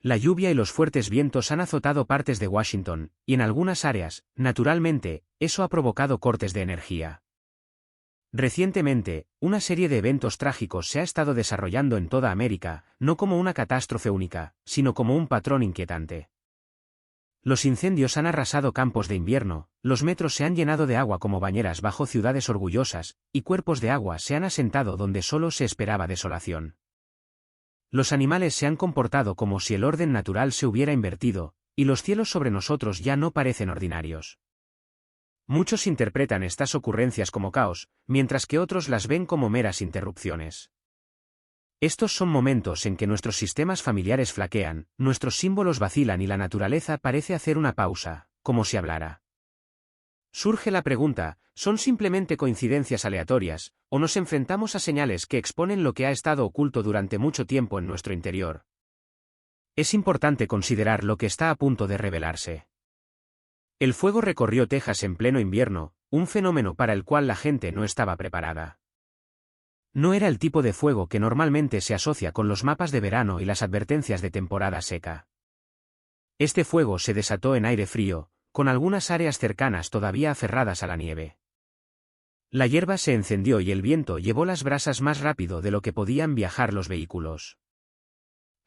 La lluvia y los fuertes vientos han azotado partes de Washington, y en algunas áreas, naturalmente, eso ha provocado cortes de energía. Recientemente, una serie de eventos trágicos se ha estado desarrollando en toda América, no como una catástrofe única, sino como un patrón inquietante. Los incendios han arrasado campos de invierno, los metros se han llenado de agua como bañeras bajo ciudades orgullosas, y cuerpos de agua se han asentado donde solo se esperaba desolación. Los animales se han comportado como si el orden natural se hubiera invertido, y los cielos sobre nosotros ya no parecen ordinarios. Muchos interpretan estas ocurrencias como caos, mientras que otros las ven como meras interrupciones. Estos son momentos en que nuestros sistemas familiares flaquean, nuestros símbolos vacilan y la naturaleza parece hacer una pausa, como si hablara. Surge la pregunta, ¿son simplemente coincidencias aleatorias, o nos enfrentamos a señales que exponen lo que ha estado oculto durante mucho tiempo en nuestro interior? Es importante considerar lo que está a punto de revelarse. El fuego recorrió Texas en pleno invierno, un fenómeno para el cual la gente no estaba preparada. No era el tipo de fuego que normalmente se asocia con los mapas de verano y las advertencias de temporada seca. Este fuego se desató en aire frío, con algunas áreas cercanas todavía aferradas a la nieve. La hierba se encendió y el viento llevó las brasas más rápido de lo que podían viajar los vehículos.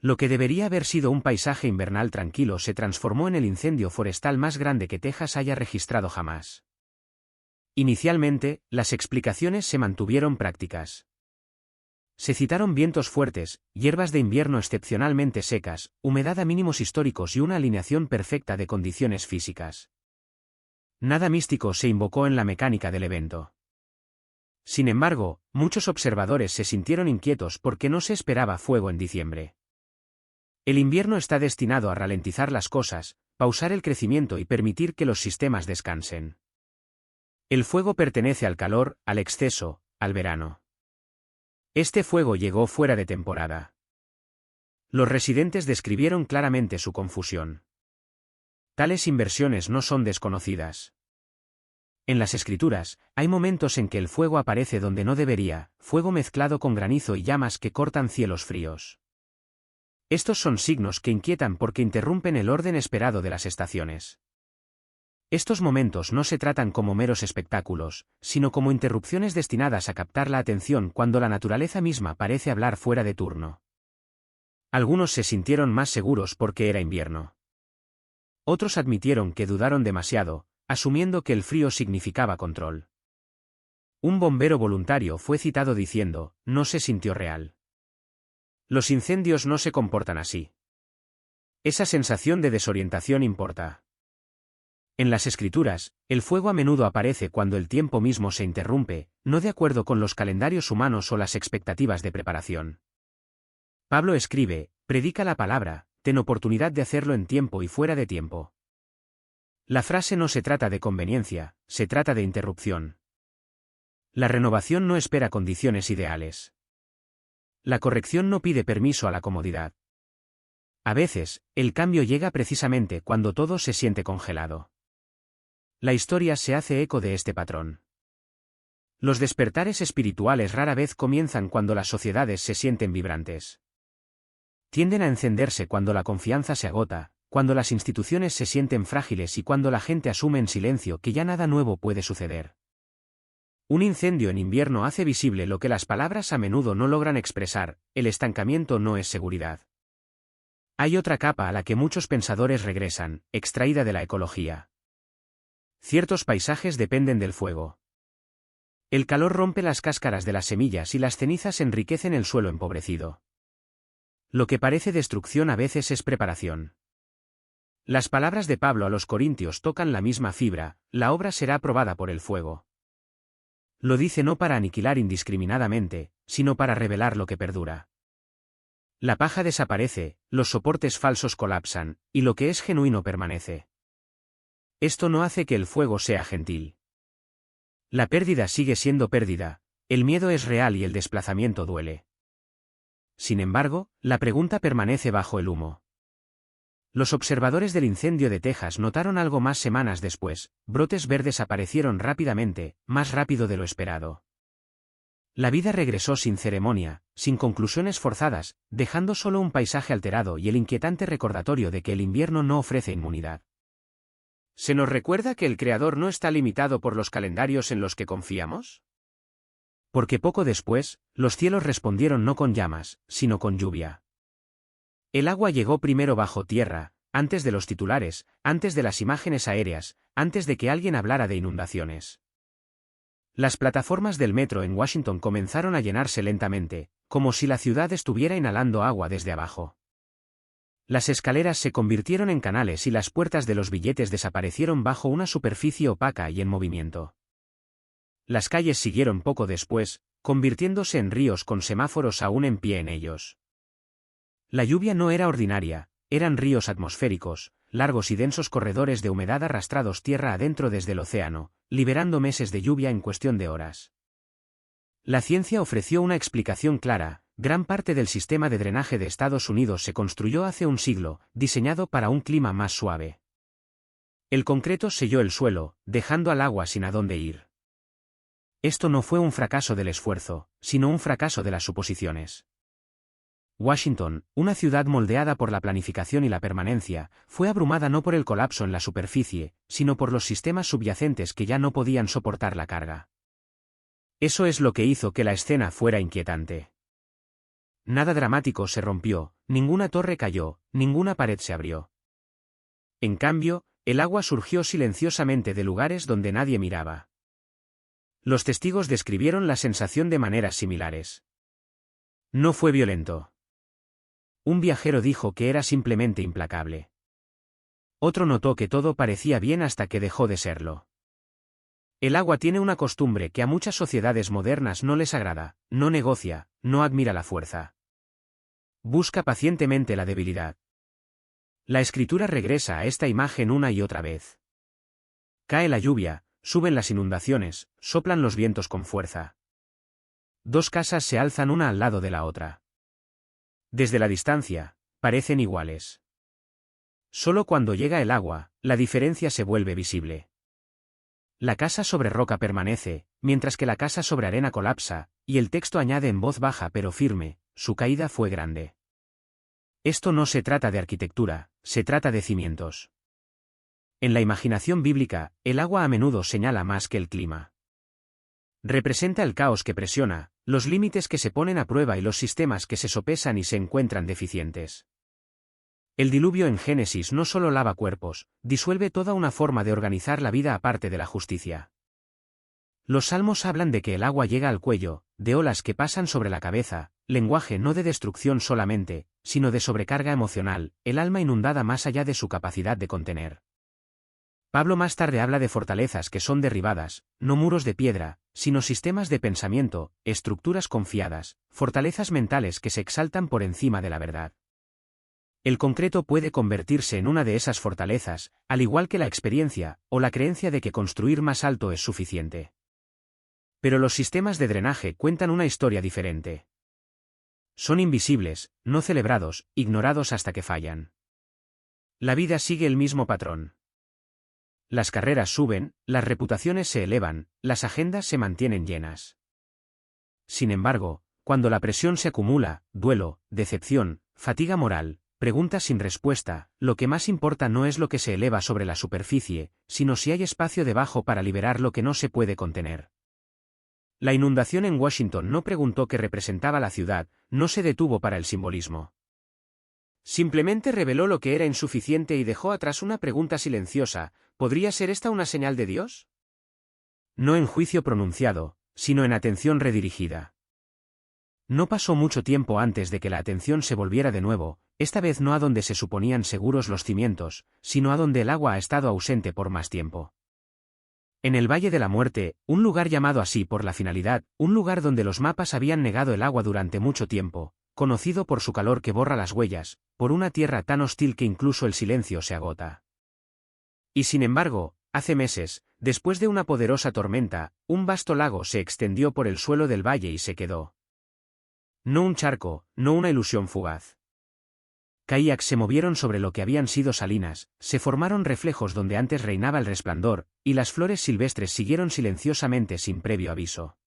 Lo que debería haber sido un paisaje invernal tranquilo se transformó en el incendio forestal más grande que Texas haya registrado jamás. Inicialmente, las explicaciones se mantuvieron prácticas. Se citaron vientos fuertes, hierbas de invierno excepcionalmente secas, humedad a mínimos históricos y una alineación perfecta de condiciones físicas. Nada místico se invocó en la mecánica del evento. Sin embargo, muchos observadores se sintieron inquietos porque no se esperaba fuego en diciembre. El invierno está destinado a ralentizar las cosas, pausar el crecimiento y permitir que los sistemas descansen. El fuego pertenece al calor, al exceso, al verano. Este fuego llegó fuera de temporada. Los residentes describieron claramente su confusión. Tales inversiones no son desconocidas. En las escrituras, hay momentos en que el fuego aparece donde no debería, fuego mezclado con granizo y llamas que cortan cielos fríos. Estos son signos que inquietan porque interrumpen el orden esperado de las estaciones. Estos momentos no se tratan como meros espectáculos, sino como interrupciones destinadas a captar la atención cuando la naturaleza misma parece hablar fuera de turno. Algunos se sintieron más seguros porque era invierno. Otros admitieron que dudaron demasiado, asumiendo que el frío significaba control. Un bombero voluntario fue citado diciendo, no se sintió real. Los incendios no se comportan así. Esa sensación de desorientación importa. En las escrituras, el fuego a menudo aparece cuando el tiempo mismo se interrumpe, no de acuerdo con los calendarios humanos o las expectativas de preparación. Pablo escribe, predica la palabra, ten oportunidad de hacerlo en tiempo y fuera de tiempo. La frase no se trata de conveniencia, se trata de interrupción. La renovación no espera condiciones ideales. La corrección no pide permiso a la comodidad. A veces, el cambio llega precisamente cuando todo se siente congelado. La historia se hace eco de este patrón. Los despertares espirituales rara vez comienzan cuando las sociedades se sienten vibrantes. Tienden a encenderse cuando la confianza se agota, cuando las instituciones se sienten frágiles y cuando la gente asume en silencio que ya nada nuevo puede suceder. Un incendio en invierno hace visible lo que las palabras a menudo no logran expresar, el estancamiento no es seguridad. Hay otra capa a la que muchos pensadores regresan, extraída de la ecología. Ciertos paisajes dependen del fuego. El calor rompe las cáscaras de las semillas y las cenizas enriquecen el suelo empobrecido. Lo que parece destrucción a veces es preparación. Las palabras de Pablo a los Corintios tocan la misma fibra, la obra será probada por el fuego. Lo dice no para aniquilar indiscriminadamente, sino para revelar lo que perdura. La paja desaparece, los soportes falsos colapsan, y lo que es genuino permanece. Esto no hace que el fuego sea gentil. La pérdida sigue siendo pérdida, el miedo es real y el desplazamiento duele. Sin embargo, la pregunta permanece bajo el humo. Los observadores del incendio de Texas notaron algo más semanas después, brotes verdes aparecieron rápidamente, más rápido de lo esperado. La vida regresó sin ceremonia, sin conclusiones forzadas, dejando solo un paisaje alterado y el inquietante recordatorio de que el invierno no ofrece inmunidad. ¿Se nos recuerda que el Creador no está limitado por los calendarios en los que confiamos? Porque poco después, los cielos respondieron no con llamas, sino con lluvia. El agua llegó primero bajo tierra, antes de los titulares, antes de las imágenes aéreas, antes de que alguien hablara de inundaciones. Las plataformas del metro en Washington comenzaron a llenarse lentamente, como si la ciudad estuviera inhalando agua desde abajo. Las escaleras se convirtieron en canales y las puertas de los billetes desaparecieron bajo una superficie opaca y en movimiento. Las calles siguieron poco después, convirtiéndose en ríos con semáforos aún en pie en ellos. La lluvia no era ordinaria, eran ríos atmosféricos, largos y densos corredores de humedad arrastrados tierra adentro desde el océano, liberando meses de lluvia en cuestión de horas. La ciencia ofreció una explicación clara: gran parte del sistema de drenaje de Estados Unidos se construyó hace un siglo, diseñado para un clima más suave. El concreto selló el suelo, dejando al agua sin a dónde ir. Esto no fue un fracaso del esfuerzo, sino un fracaso de las suposiciones. Washington, una ciudad moldeada por la planificación y la permanencia, fue abrumada no por el colapso en la superficie, sino por los sistemas subyacentes que ya no podían soportar la carga. Eso es lo que hizo que la escena fuera inquietante. Nada dramático se rompió, ninguna torre cayó, ninguna pared se abrió. En cambio, el agua surgió silenciosamente de lugares donde nadie miraba. Los testigos describieron la sensación de maneras similares. No fue violento. Un viajero dijo que era simplemente implacable. Otro notó que todo parecía bien hasta que dejó de serlo. El agua tiene una costumbre que a muchas sociedades modernas no les agrada: no negocia, no admira la fuerza. Busca pacientemente la debilidad. La escritura regresa a esta imagen una y otra vez. Cae la lluvia, suben las inundaciones, soplan los vientos con fuerza. Dos casas se alzan una al lado de la otra. Desde la distancia, parecen iguales. Solo cuando llega el agua, la diferencia se vuelve visible. La casa sobre roca permanece, mientras que la casa sobre arena colapsa, y el texto añade en voz baja pero firme: su caída fue grande. Esto no se trata de arquitectura, se trata de cimientos. En la imaginación bíblica, el agua a menudo señala más que el clima. Representa el caos que presiona, los límites que se ponen a prueba y los sistemas que se sopesan y se encuentran deficientes. El diluvio en Génesis no solo lava cuerpos, disuelve toda una forma de organizar la vida aparte de la justicia. Los salmos hablan de que el agua llega al cuello, de olas que pasan sobre la cabeza, lenguaje no de destrucción solamente, sino de sobrecarga emocional, el alma inundada más allá de su capacidad de contener. Pablo más tarde habla de fortalezas que son derribadas, no muros de piedra, sino sistemas de pensamiento, estructuras confiadas, fortalezas mentales que se exaltan por encima de la verdad. El concreto puede convertirse en una de esas fortalezas, al igual que la experiencia, o la creencia de que construir más alto es suficiente. Pero los sistemas de drenaje cuentan una historia diferente. Son invisibles, no celebrados, ignorados hasta que fallan. La vida sigue el mismo patrón. Las carreras suben, las reputaciones se elevan, las agendas se mantienen llenas. Sin embargo, cuando la presión se acumula, duelo, decepción, fatiga moral, preguntas sin respuesta, lo que más importa no es lo que se eleva sobre la superficie, sino si hay espacio debajo para liberar lo que no se puede contener. La inundación en Washington no preguntó qué representaba la ciudad, no se detuvo para el simbolismo. Simplemente reveló lo que era insuficiente y dejó atrás una pregunta silenciosa: ¿podría ser esta una señal de Dios? No en juicio pronunciado, sino en atención redirigida. No pasó mucho tiempo antes de que la atención se volviera de nuevo, esta vez no a donde se suponían seguros los cimientos, sino a donde el agua ha estado ausente por más tiempo. En el Valle de la Muerte, un lugar llamado así por la finalidad, un lugar donde los mapas habían negado el agua durante mucho tiempo, conocido por su calor que borra las huellas, por una tierra tan hostil que incluso el silencio se agota. Y sin embargo, hace meses, después de una poderosa tormenta, un vasto lago se extendió por el suelo del valle y se quedó. No un charco, no una ilusión fugaz. Kayaks se movieron sobre lo que habían sido salinas, se formaron reflejos donde antes reinaba el resplandor, y las flores silvestres siguieron silenciosamente sin previo aviso.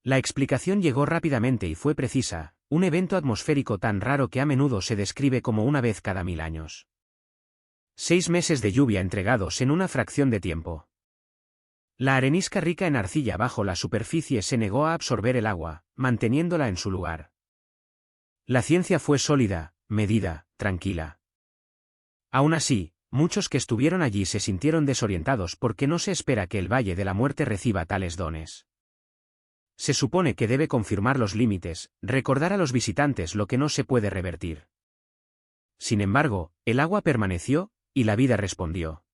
La explicación llegó rápidamente y fue precisa, un evento atmosférico tan raro que a menudo se describe como una vez cada 1000 años. 6 meses de lluvia entregados en una fracción de tiempo. La arenisca rica en arcilla bajo la superficie se negó a absorber el agua, manteniéndola en su lugar. La ciencia fue sólida, medida, tranquila. Aún así, muchos que estuvieron allí se sintieron desorientados porque no se espera que el Valle de la Muerte reciba tales dones. Se supone que debe confirmar los límites, recordar a los visitantes lo que no se puede revertir. Sin embargo, el agua permaneció, y la vida respondió.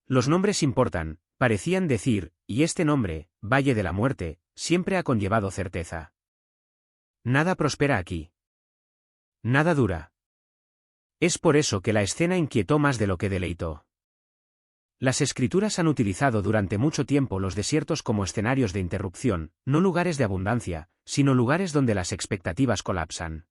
Los nombres importan, parecían decir, y este nombre, Valle de la Muerte, siempre ha conllevado certeza. Nada prospera aquí. Nada dura. Es por eso que la escena inquietó más de lo que deleitó. Las escrituras han utilizado durante mucho tiempo los desiertos como escenarios de interrupción, no lugares de abundancia, sino lugares donde las expectativas colapsan.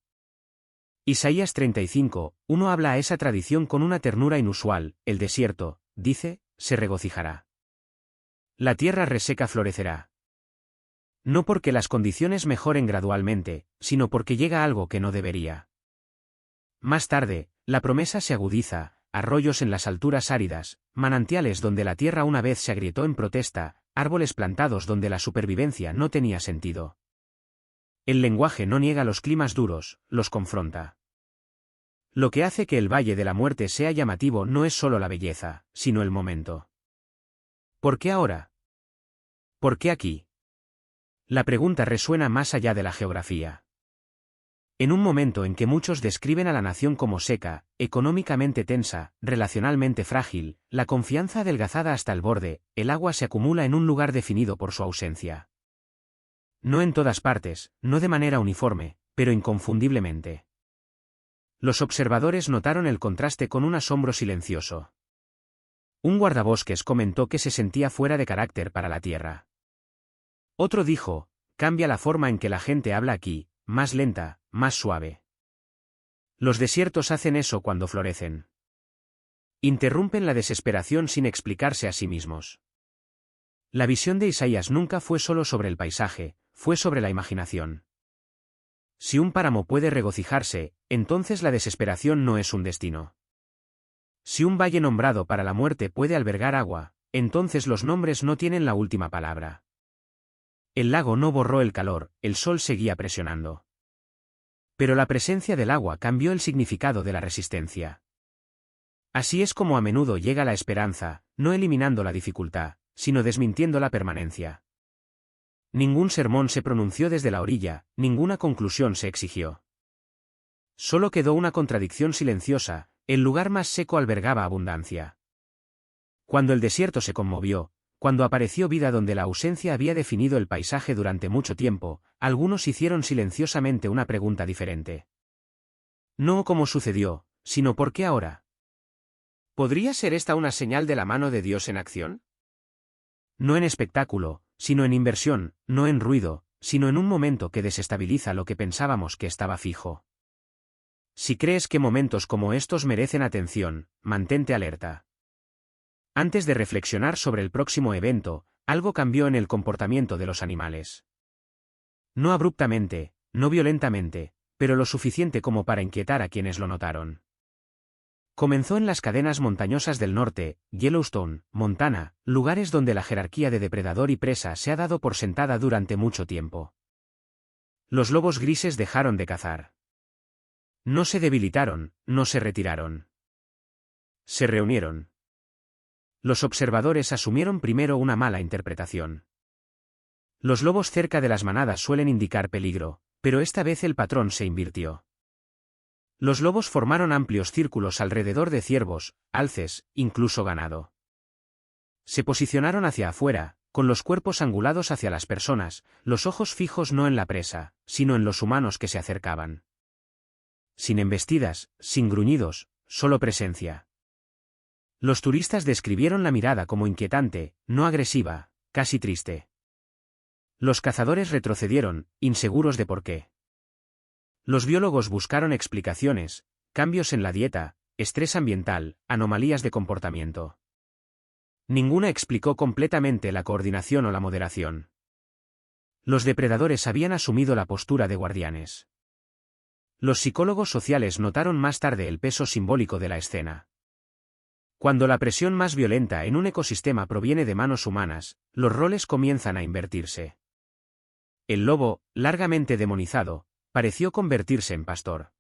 Isaías 35:1 habla a esa tradición con una ternura inusual, el desierto, dice, se regocijará. La tierra reseca florecerá. No porque las condiciones mejoren gradualmente, sino porque llega algo que no debería. Más tarde, la promesa se agudiza, arroyos en las alturas áridas, manantiales donde la tierra una vez se agrietó en protesta, árboles plantados donde la supervivencia no tenía sentido. El lenguaje no niega los climas duros, los confronta. Lo que hace que el Valle de la Muerte sea llamativo no es solo la belleza, sino el momento. ¿Por qué ahora? ¿Por qué aquí? La pregunta resuena más allá de la geografía. En un momento en que muchos describen a la nación como seca, económicamente tensa, relacionalmente frágil, la confianza adelgazada hasta el borde, el agua se acumula en un lugar definido por su ausencia. No en todas partes, no de manera uniforme, pero inconfundiblemente. Los observadores notaron el contraste con un asombro silencioso. Un guardabosques comentó que se sentía fuera de carácter para la tierra. Otro dijo, cambia la forma en que la gente habla aquí, más lenta, más suave. Los desiertos hacen eso cuando florecen. Interrumpen la desesperación sin explicarse a sí mismos. La visión de Isaías nunca fue solo sobre el paisaje, fue sobre la imaginación. Si un páramo puede regocijarse, entonces la desesperación no es un destino. Si un valle nombrado para la muerte puede albergar agua, entonces los nombres no tienen la última palabra. El lago no borró el calor, el sol seguía presionando. Pero la presencia del agua cambió el significado de la resistencia. Así es como a menudo llega la esperanza, no eliminando la dificultad, sino desmintiendo la permanencia. Ningún sermón se pronunció desde la orilla, ninguna conclusión se exigió. Solo quedó una contradicción silenciosa, el lugar más seco albergaba abundancia. Cuando el desierto se conmovió, cuando apareció vida donde la ausencia había definido el paisaje durante mucho tiempo, algunos hicieron silenciosamente una pregunta diferente. No cómo sucedió, sino por qué ahora. ¿Podría ser esta una señal de la mano de Dios en acción? No en espectáculo, sino en inversión, no en ruido, sino en un momento que desestabiliza lo que pensábamos que estaba fijo. Si crees que momentos como estos merecen atención, mantente alerta. Antes de reflexionar sobre el próximo evento, algo cambió en el comportamiento de los animales. No abruptamente, no violentamente, pero lo suficiente como para inquietar a quienes lo notaron. Comenzó en las cadenas montañosas del norte, Yellowstone, Montana, lugares donde la jerarquía de depredador y presa se ha dado por sentada durante mucho tiempo. Los lobos grises dejaron de cazar. No se debilitaron, no se retiraron. Se reunieron. Los observadores asumieron primero una mala interpretación. Los lobos cerca de las manadas suelen indicar peligro, pero esta vez el patrón se invirtió. Los lobos formaron amplios círculos alrededor de ciervos, alces, incluso ganado. Se posicionaron hacia afuera, con los cuerpos angulados hacia las personas, los ojos fijos no en la presa, sino en los humanos que se acercaban. Sin embestidas, sin gruñidos, solo presencia. Los turistas describieron la mirada como inquietante, no agresiva, casi triste. Los cazadores retrocedieron, inseguros de por qué. Los biólogos buscaron explicaciones, cambios en la dieta, estrés ambiental, anomalías de comportamiento. Ninguna explicó completamente la coordinación o la moderación. Los depredadores habían asumido la postura de guardianes. Los psicólogos sociales notaron más tarde el peso simbólico de la escena. Cuando la presión más violenta en un ecosistema proviene de manos humanas, los roles comienzan a invertirse. El lobo, largamente demonizado, pareció convertirse en pastor.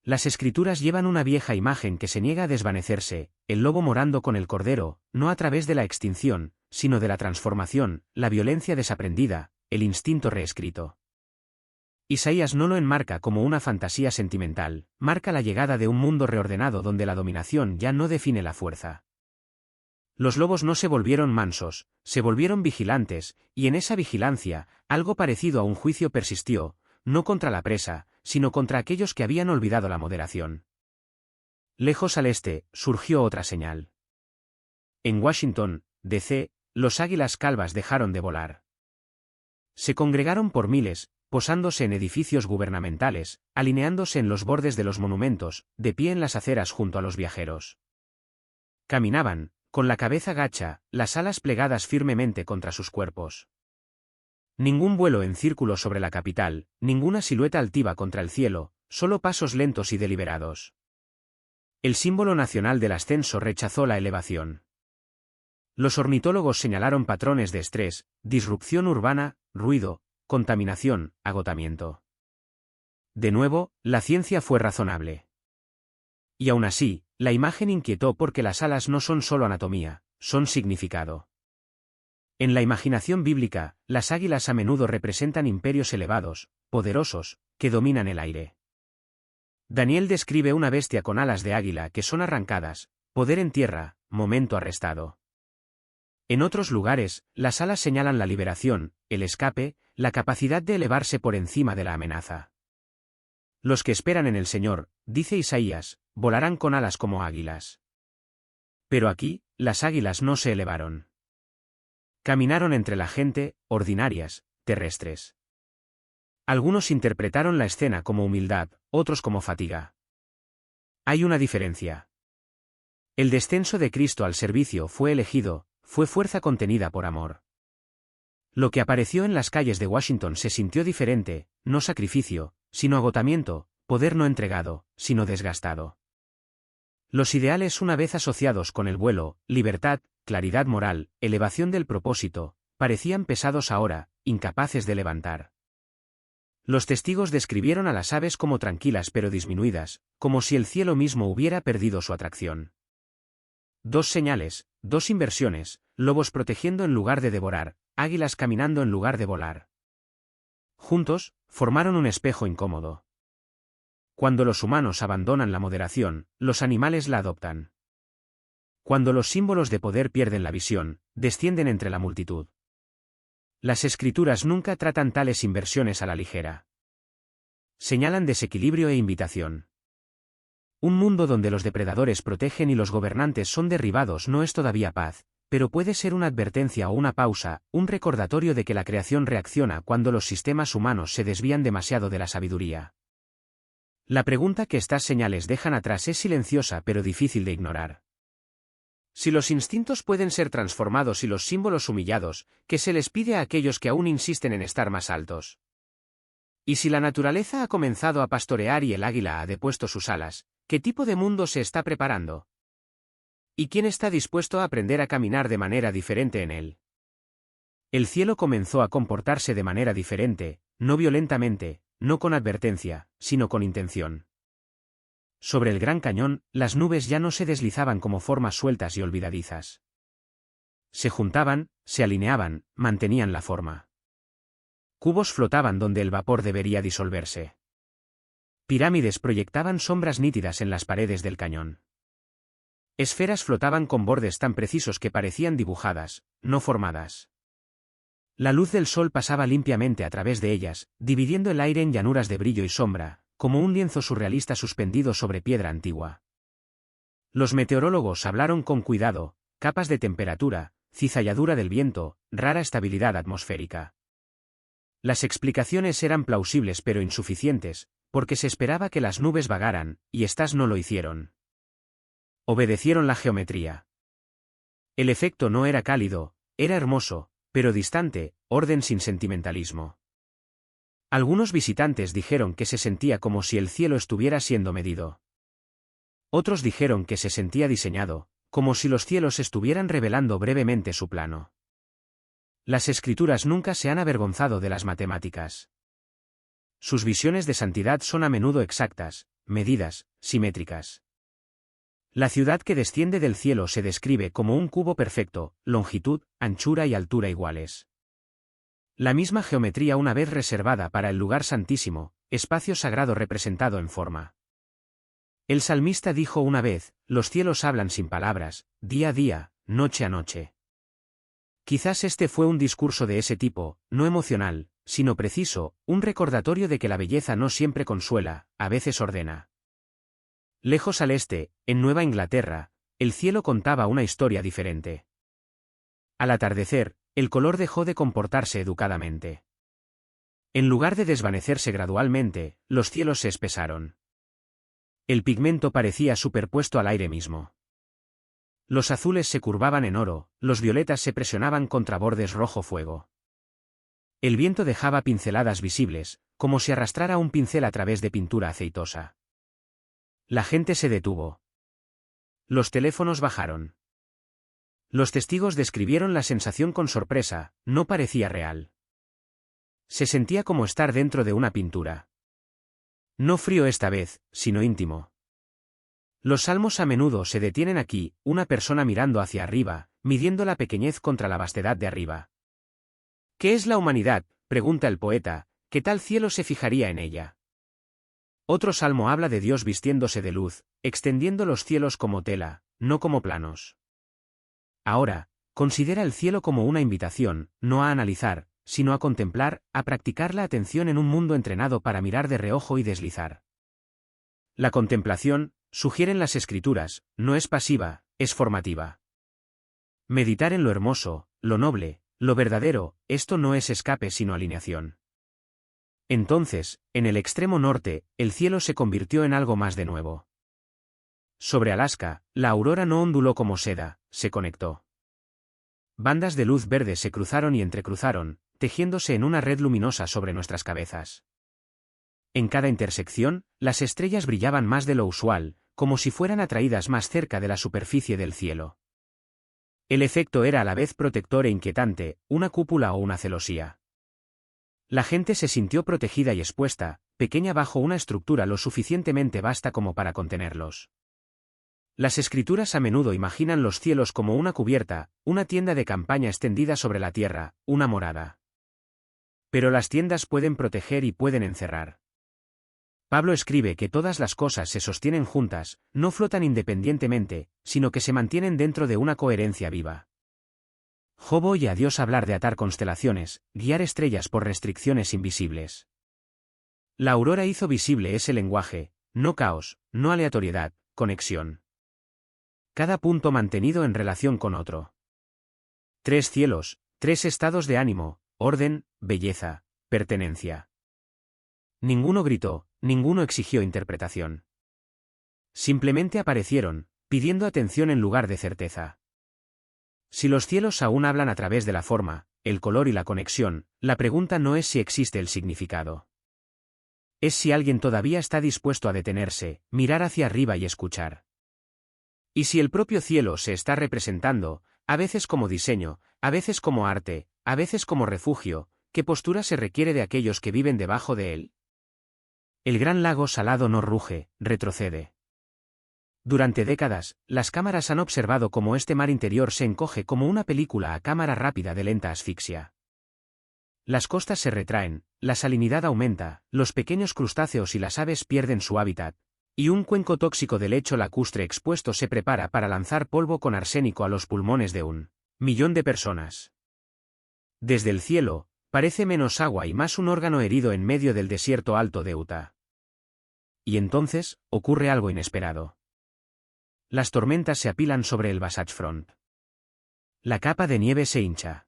Las escrituras llevan una vieja imagen que se niega a desvanecerse, el lobo morando con el cordero, no a través de la extinción, sino de la transformación, la violencia desaprendida, el instinto reescrito. Isaías no lo enmarca como una fantasía sentimental, marca la llegada de un mundo reordenado donde la dominación ya no define la fuerza. Los lobos no se volvieron mansos, se volvieron vigilantes, y en esa vigilancia, algo parecido a un juicio persistió, no contra la presa, sino contra aquellos que habían olvidado la moderación. Lejos al este, surgió otra señal. En Washington, D.C., los águilas calvas dejaron de volar. Se congregaron por miles, posándose en edificios gubernamentales, alineándose en los bordes de los monumentos, de pie en las aceras junto a los viajeros. Caminaban, con la cabeza gacha, las alas plegadas firmemente contra sus cuerpos. Ningún vuelo en círculo sobre la capital, ninguna silueta altiva contra el cielo, solo pasos lentos y deliberados. El símbolo nacional del ascenso rechazó la elevación. Los ornitólogos señalaron patrones de estrés, disrupción urbana, ruido, contaminación, agotamiento. De nuevo, la ciencia fue razonable. Y aún así, la imagen inquietó porque las alas no son solo anatomía, son significado. En la imaginación bíblica, las águilas a menudo representan imperios elevados, poderosos, que dominan el aire. Daniel describe una bestia con alas de águila que son arrancadas, poder en tierra, momento arrestado. En otros lugares, las alas señalan la liberación, el escape, la capacidad de elevarse por encima de la amenaza. Los que esperan en el Señor, dice Isaías, volarán con alas como águilas. Pero aquí, las águilas no se elevaron. Caminaron entre la gente, ordinarias, terrestres. Algunos interpretaron la escena como humildad, otros como fatiga. Hay una diferencia. El descenso de Cristo al servicio fue elegido, fue fuerza contenida por amor. Lo que apareció en las calles de Washington se sintió diferente, no sacrificio, sino agotamiento, poder no entregado, sino desgastado. Los ideales una vez asociados con el vuelo, libertad, claridad moral, elevación del propósito, parecían pesados ahora, incapaces de levantar. Los testigos describieron a las aves como tranquilas pero disminuidas, como si el cielo mismo hubiera perdido su atracción. Dos señales, dos inversiones, lobos protegiendo en lugar de devorar, águilas caminando en lugar de volar. Juntos, formaron un espejo incómodo. Cuando los humanos abandonan la moderación, los animales la adoptan. Cuando los símbolos de poder pierden la visión, descienden entre la multitud. Las escrituras nunca tratan tales inversiones a la ligera. Señalan desequilibrio e invitación. Un mundo donde los depredadores protegen y los gobernantes son derribados no es todavía paz, pero puede ser una advertencia o una pausa, un recordatorio de que la creación reacciona cuando los sistemas humanos se desvían demasiado de la sabiduría. La pregunta que estas señales dejan atrás es silenciosa pero difícil de ignorar. Si los instintos pueden ser transformados y los símbolos humillados, ¿qué se les pide a aquellos que aún insisten en estar más altos? Y si la naturaleza ha comenzado a pastorear y el águila ha depuesto sus alas, ¿qué tipo de mundo se está preparando? ¿Y quién está dispuesto a aprender a caminar de manera diferente en él? El cielo comenzó a comportarse de manera diferente, no violentamente, no con advertencia, sino con intención. Sobre el Gran Cañón, las nubes ya no se deslizaban como formas sueltas y olvidadizas. Se juntaban, se alineaban, mantenían la forma. Cubos flotaban donde el vapor debería disolverse. Pirámides proyectaban sombras nítidas en las paredes del cañón. Esferas flotaban con bordes tan precisos que parecían dibujadas, no formadas. La luz del sol pasaba limpiamente a través de ellas, dividiendo el aire en llanuras de brillo y sombra, como un lienzo surrealista suspendido sobre piedra antigua. Los meteorólogos hablaron con cuidado, capas de temperatura, cizalladura del viento, rara estabilidad atmosférica. Las explicaciones eran plausibles pero insuficientes, porque se esperaba que las nubes vagaran, y éstas no lo hicieron. Obedecieron la geometría. El efecto no era cálido, era hermoso, pero distante, orden sin sentimentalismo. Algunos visitantes dijeron que se sentía como si el cielo estuviera siendo medido. Otros dijeron que se sentía diseñado, como si los cielos estuvieran revelando brevemente su plano. Las escrituras nunca se han avergonzado de las matemáticas. Sus visiones de santidad son a menudo exactas, medidas, simétricas. La ciudad que desciende del cielo se describe como un cubo perfecto, longitud, anchura y altura iguales. La misma geometría una vez reservada para el lugar santísimo, espacio sagrado representado en forma. El salmista dijo una vez, los cielos hablan sin palabras, día a día, noche a noche. Quizás este fue un discurso de ese tipo, no emocional, sino preciso, un recordatorio de que la belleza no siempre consuela, a veces ordena. Lejos al este, en Nueva Inglaterra, el cielo contaba una historia diferente. Al atardecer, el color dejó de comportarse educadamente. En lugar de desvanecerse gradualmente, los cielos se espesaron. El pigmento parecía superpuesto al aire mismo. Los azules se curvaban en oro, los violetas se presionaban contra bordes rojo fuego. El viento dejaba pinceladas visibles, como si arrastrara un pincel a través de pintura aceitosa. La gente se detuvo. Los teléfonos bajaron. Los testigos describieron la sensación con sorpresa, no parecía real. Se sentía como estar dentro de una pintura. No frío esta vez, sino íntimo. Los salmos a menudo se detienen aquí, una persona mirando hacia arriba, midiendo la pequeñez contra la vastedad de arriba. ¿Qué es la humanidad?, pregunta el poeta, ¿qué tal cielo se fijaría en ella? Otro salmo habla de Dios vistiéndose de luz, extendiendo los cielos como tela, no como planos. Ahora, considera el cielo como una invitación, no a analizar, sino a contemplar, a practicar la atención en un mundo entrenado para mirar de reojo y deslizar. La contemplación, sugieren las escrituras, no es pasiva, es formativa. Meditar en lo hermoso, lo noble, lo verdadero, esto no es escape sino alineación. Entonces, en el extremo norte, el cielo se convirtió en algo más de nuevo. Sobre Alaska, la aurora no onduló como seda, se conectó. Bandas de luz verde se cruzaron y entrecruzaron, tejiéndose en una red luminosa sobre nuestras cabezas. En cada intersección, las estrellas brillaban más de lo usual, como si fueran atraídas más cerca de la superficie del cielo. El efecto era a la vez protector e inquietante, una cúpula o una celosía. La gente se sintió protegida y expuesta, pequeña bajo una estructura lo suficientemente vasta como para contenerlos. Las escrituras a menudo imaginan los cielos como una cubierta, una tienda de campaña extendida sobre la tierra, una morada. Pero las tiendas pueden proteger y pueden encerrar. Pablo escribe que todas las cosas se sostienen juntas, no flotan independientemente, sino que se mantienen dentro de una coherencia viva. Job oye a Dios hablar de atar constelaciones, guiar estrellas por restricciones invisibles. La aurora hizo visible ese lenguaje, no caos, no aleatoriedad, conexión. Cada punto mantenido en relación con otro. 3 cielos, 3 estados de ánimo, orden, belleza, pertenencia. Ninguno gritó, ninguno exigió interpretación. Simplemente aparecieron, pidiendo atención en lugar de certeza. Si los cielos aún hablan a través de la forma, el color y la conexión, la pregunta no es si existe el significado. Es si alguien todavía está dispuesto a detenerse, mirar hacia arriba y escuchar. Y si el propio cielo se está representando, a veces como diseño, a veces como arte, a veces como refugio, ¿qué postura se requiere de aquellos que viven debajo de él? El gran lago salado no ruge, retrocede. Durante décadas, las cámaras han observado cómo este mar interior se encoge como una película a cámara rápida de lenta asfixia. Las costas se retraen, la salinidad aumenta, los pequeños crustáceos y las aves pierden su hábitat, y un cuenco tóxico de lecho lacustre expuesto se prepara para lanzar polvo con arsénico a los pulmones de 1.000.000 de personas. Desde el cielo, parece menos agua y más un órgano herido en medio del desierto alto de Utah. Y entonces, ocurre algo inesperado. Las tormentas se apilan sobre el Wasatch Front. La capa de nieve se hincha.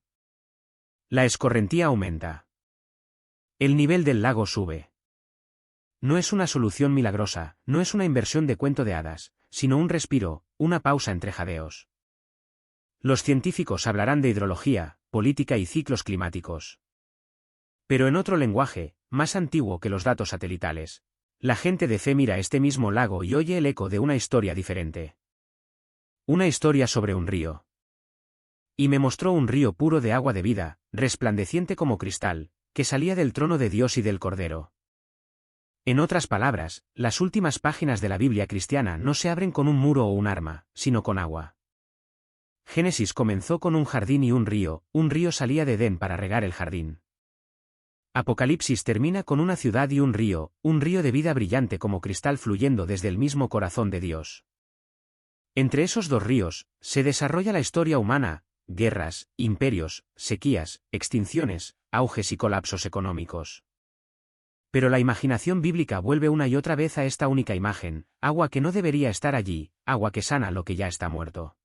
La escorrentía aumenta. El nivel del lago sube. No es una solución milagrosa, no es una inversión de cuento de hadas, sino un respiro, una pausa entre jadeos. Los científicos hablarán de hidrología, política y ciclos climáticos. Pero en otro lenguaje, más antiguo que los datos satelitales, la gente de fe mira este mismo lago y oye el eco de una historia diferente. Una historia sobre un río. Y me mostró un río puro de agua de vida, resplandeciente como cristal, que salía del trono de Dios y del Cordero. En otras palabras, las últimas páginas de la Biblia cristiana no se abren con un muro o un arma, sino con agua. Génesis comenzó con un jardín y un río salía de Edén para regar el jardín. Apocalipsis termina con una ciudad y un río de vida brillante como cristal fluyendo desde el mismo corazón de Dios. Entre esos dos ríos, se desarrolla la historia humana, guerras, imperios, sequías, extinciones, auges y colapsos económicos. Pero la imaginación bíblica vuelve una y otra vez a esta única imagen, agua que no debería estar allí, agua que sana lo que ya está muerto.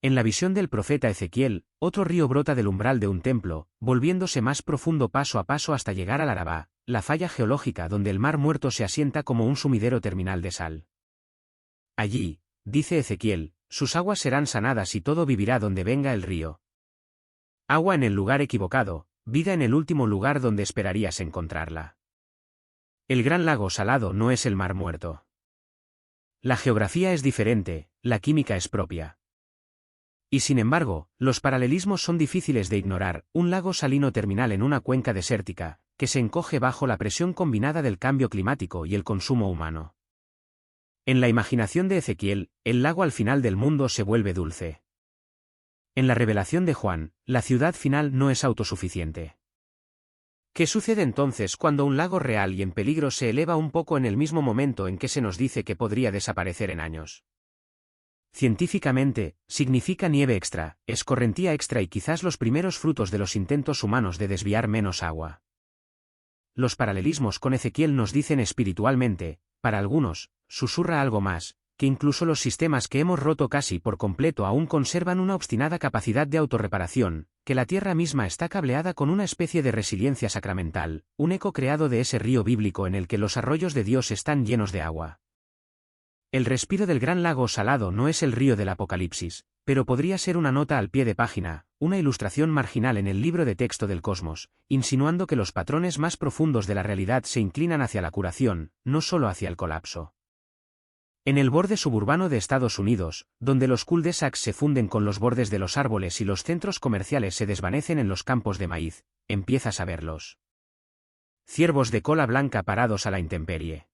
En la visión del profeta Ezequiel, otro río brota del umbral de un templo, volviéndose más profundo paso a paso hasta llegar al Arabá, la falla geológica donde el mar muerto se asienta como un sumidero terminal de sal. Allí, dice Ezequiel, sus aguas serán sanadas y todo vivirá donde venga el río. Agua en el lugar equivocado, vida en el último lugar donde esperarías encontrarla. El gran lago salado no es el mar muerto. La geografía es diferente, la química es propia. Y sin embargo, los paralelismos son difíciles de ignorar, un lago salino terminal en una cuenca desértica, que se encoge bajo la presión combinada del cambio climático y el consumo humano. En la imaginación de Ezequiel, el lago al final del mundo se vuelve dulce. En la revelación de Juan, la ciudad final no es autosuficiente. ¿Qué sucede entonces cuando un lago real y en peligro se eleva un poco en el mismo momento en que se nos dice que podría desaparecer en años? Científicamente, significa nieve extra, escorrentía extra y quizás los primeros frutos de los intentos humanos de desviar menos agua. Los paralelismos con Ezequiel nos dicen espiritualmente, para algunos, susurra algo más, que incluso los sistemas que hemos roto casi por completo aún conservan una obstinada capacidad de autorreparación, que la tierra misma está cableada con una especie de resiliencia sacramental, un eco creado de ese río bíblico en el que los arroyos de Dios están llenos de agua. El respiro del gran lago salado no es el río del Apocalipsis, pero podría ser una nota al pie de página, una ilustración marginal en el libro de texto del cosmos, insinuando que los patrones más profundos de la realidad se inclinan hacia la curación, no solo hacia el colapso. En el borde suburbano de Estados Unidos, donde los cul-de-sacs se funden con los bordes de los árboles y los centros comerciales se desvanecen en los campos de maíz, empiezas a verlos. Ciervos de cola blanca parados a la intemperie.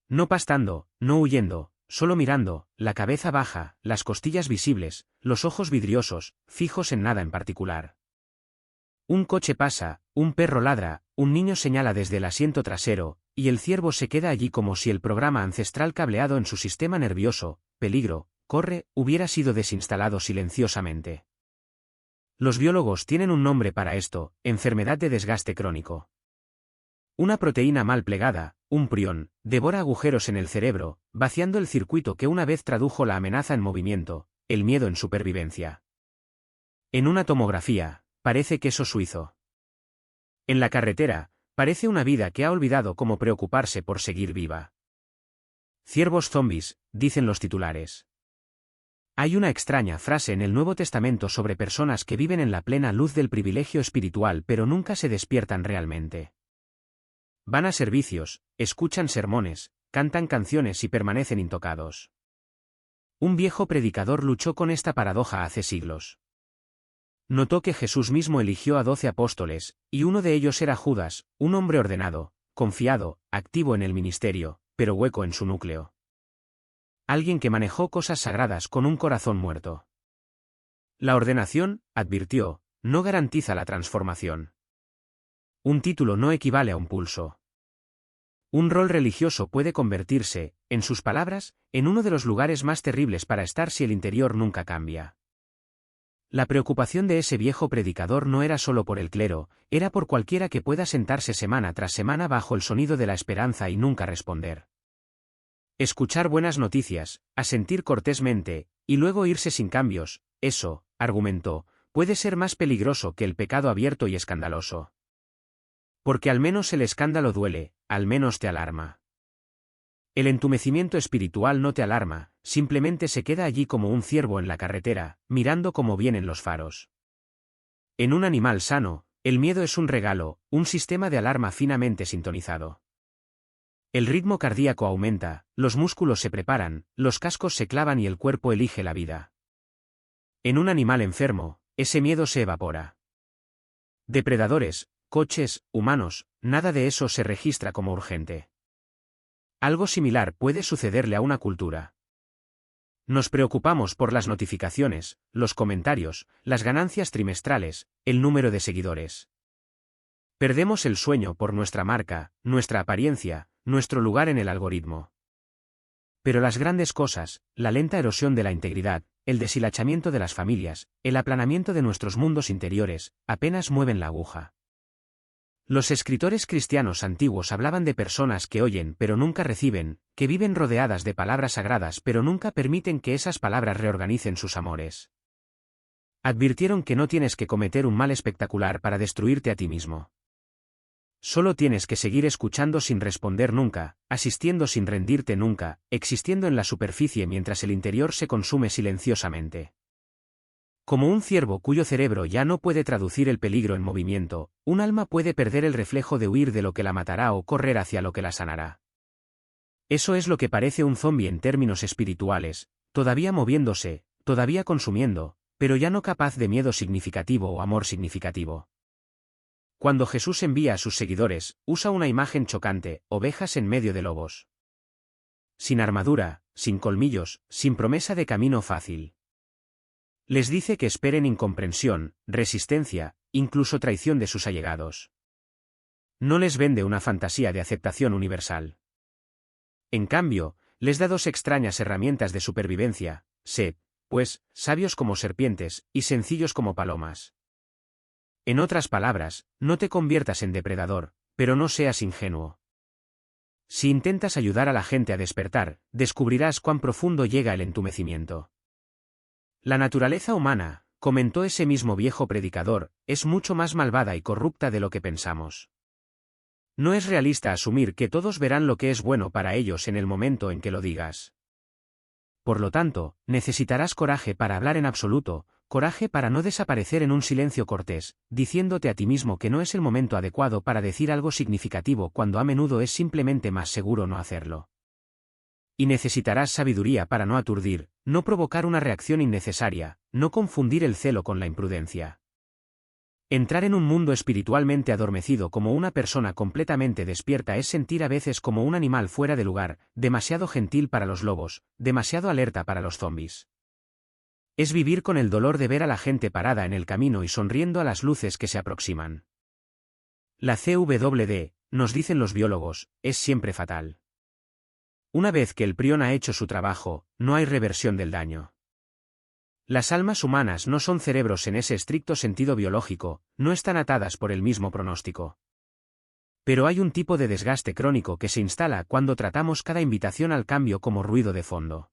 No pastando, no huyendo, solo mirando, la cabeza baja, las costillas visibles, los ojos vidriosos, fijos en nada en particular. Un coche pasa, un perro ladra, un niño señala desde el asiento trasero, y el ciervo se queda allí como si el programa ancestral cableado en su sistema nervioso, peligro, corre, hubiera sido desinstalado silenciosamente. Los biólogos tienen un nombre para esto, enfermedad de desgaste crónico. Una proteína mal plegada, un prión, devora agujeros en el cerebro, vaciando el circuito que una vez tradujo la amenaza en movimiento, el miedo en supervivencia. En una tomografía, parece queso suizo. En la carretera, parece una vida que ha olvidado cómo preocuparse por seguir viva. Ciervos zombies, dicen los titulares. Hay una extraña frase en el Nuevo Testamento sobre personas que viven en la plena luz del privilegio espiritual pero nunca se despiertan realmente. Van a servicios, escuchan sermones, cantan canciones y permanecen intocados. Un viejo predicador luchó con esta paradoja hace siglos. Notó que Jesús mismo eligió a 12 apóstoles, y uno de ellos era Judas, un hombre ordenado, confiado, activo en el ministerio, pero hueco en su núcleo. Alguien que manejó cosas sagradas con un corazón muerto. La ordenación, advirtió, no garantiza la transformación. Un título no equivale a un pulso. Un rol religioso puede convertirse, en sus palabras, en uno de los lugares más terribles para estar si el interior nunca cambia. La preocupación de ese viejo predicador no era solo por el clero, era por cualquiera que pueda sentarse semana tras semana bajo el sonido de la esperanza y nunca responder. Escuchar buenas noticias, asentir cortésmente, y luego irse sin cambios, eso, argumentó, puede ser más peligroso que el pecado abierto y escandaloso. Porque al menos el escándalo duele, al menos te alarma. El entumecimiento espiritual no te alarma, simplemente se queda allí como un ciervo en la carretera, mirando cómo vienen los faros. En un animal sano, el miedo es un regalo, un sistema de alarma finamente sintonizado. El ritmo cardíaco aumenta, los músculos se preparan, los cascos se clavan y el cuerpo elige la vida. En un animal enfermo, ese miedo se evapora. Depredadores, coches, humanos, nada de eso se registra como urgente. Algo similar puede sucederle a una cultura. Nos preocupamos por las notificaciones, los comentarios, las ganancias trimestrales, el número de seguidores. Perdemos el sueño por nuestra marca, nuestra apariencia, nuestro lugar en el algoritmo. Pero las grandes cosas, la lenta erosión de la integridad, el deshilachamiento de las familias, el aplanamiento de nuestros mundos interiores, apenas mueven la aguja. Los escritores cristianos antiguos hablaban de personas que oyen pero nunca reciben, que viven rodeadas de palabras sagradas pero nunca permiten que esas palabras reorganicen sus amores. Advirtieron que no tienes que cometer un mal espectacular para destruirte a ti mismo. Solo tienes que seguir escuchando sin responder nunca, asistiendo sin rendirte nunca, existiendo en la superficie mientras el interior se consume silenciosamente. Como un ciervo cuyo cerebro ya no puede traducir el peligro en movimiento, un alma puede perder el reflejo de huir de lo que la matará o correr hacia lo que la sanará. Eso es lo que parece un zombi en términos espirituales, todavía moviéndose, todavía consumiendo, pero ya no capaz de miedo significativo o amor significativo. Cuando Jesús envía a sus seguidores, usa una imagen chocante, ovejas en medio de lobos. Sin armadura, sin colmillos, sin promesa de camino fácil. Les dice que esperen incomprensión, resistencia, incluso traición de sus allegados. No les vende una fantasía de aceptación universal. En cambio, les da dos extrañas herramientas de supervivencia: sed, pues, sabios como serpientes, y sencillos como palomas. En otras palabras, no te conviertas en depredador, pero no seas ingenuo. Si intentas ayudar a la gente a despertar, descubrirás cuán profundo llega el entumecimiento. La naturaleza humana, comentó ese mismo viejo predicador, es mucho más malvada y corrupta de lo que pensamos. No es realista asumir que todos verán lo que es bueno para ellos en el momento en que lo digas. Por lo tanto, necesitarás coraje para hablar en absoluto, coraje para no desaparecer en un silencio cortés, diciéndote a ti mismo que no es el momento adecuado para decir algo significativo cuando a menudo es simplemente más seguro no hacerlo. Y necesitarás sabiduría para no aturdir, no provocar una reacción innecesaria, no confundir el celo con la imprudencia. Entrar en un mundo espiritualmente adormecido como una persona completamente despierta es sentir a veces como un animal fuera de lugar, demasiado gentil para los lobos, demasiado alerta para los zombis. Es vivir con el dolor de ver a la gente parada en el camino y sonriendo a las luces que se aproximan. La CWD, nos dicen los biólogos, es siempre fatal. Una vez que el prión ha hecho su trabajo, no hay reversión del daño. Las almas humanas no son cerebros en ese estricto sentido biológico, no están atadas por el mismo pronóstico. Pero hay un tipo de desgaste crónico que se instala cuando tratamos cada invitación al cambio como ruido de fondo.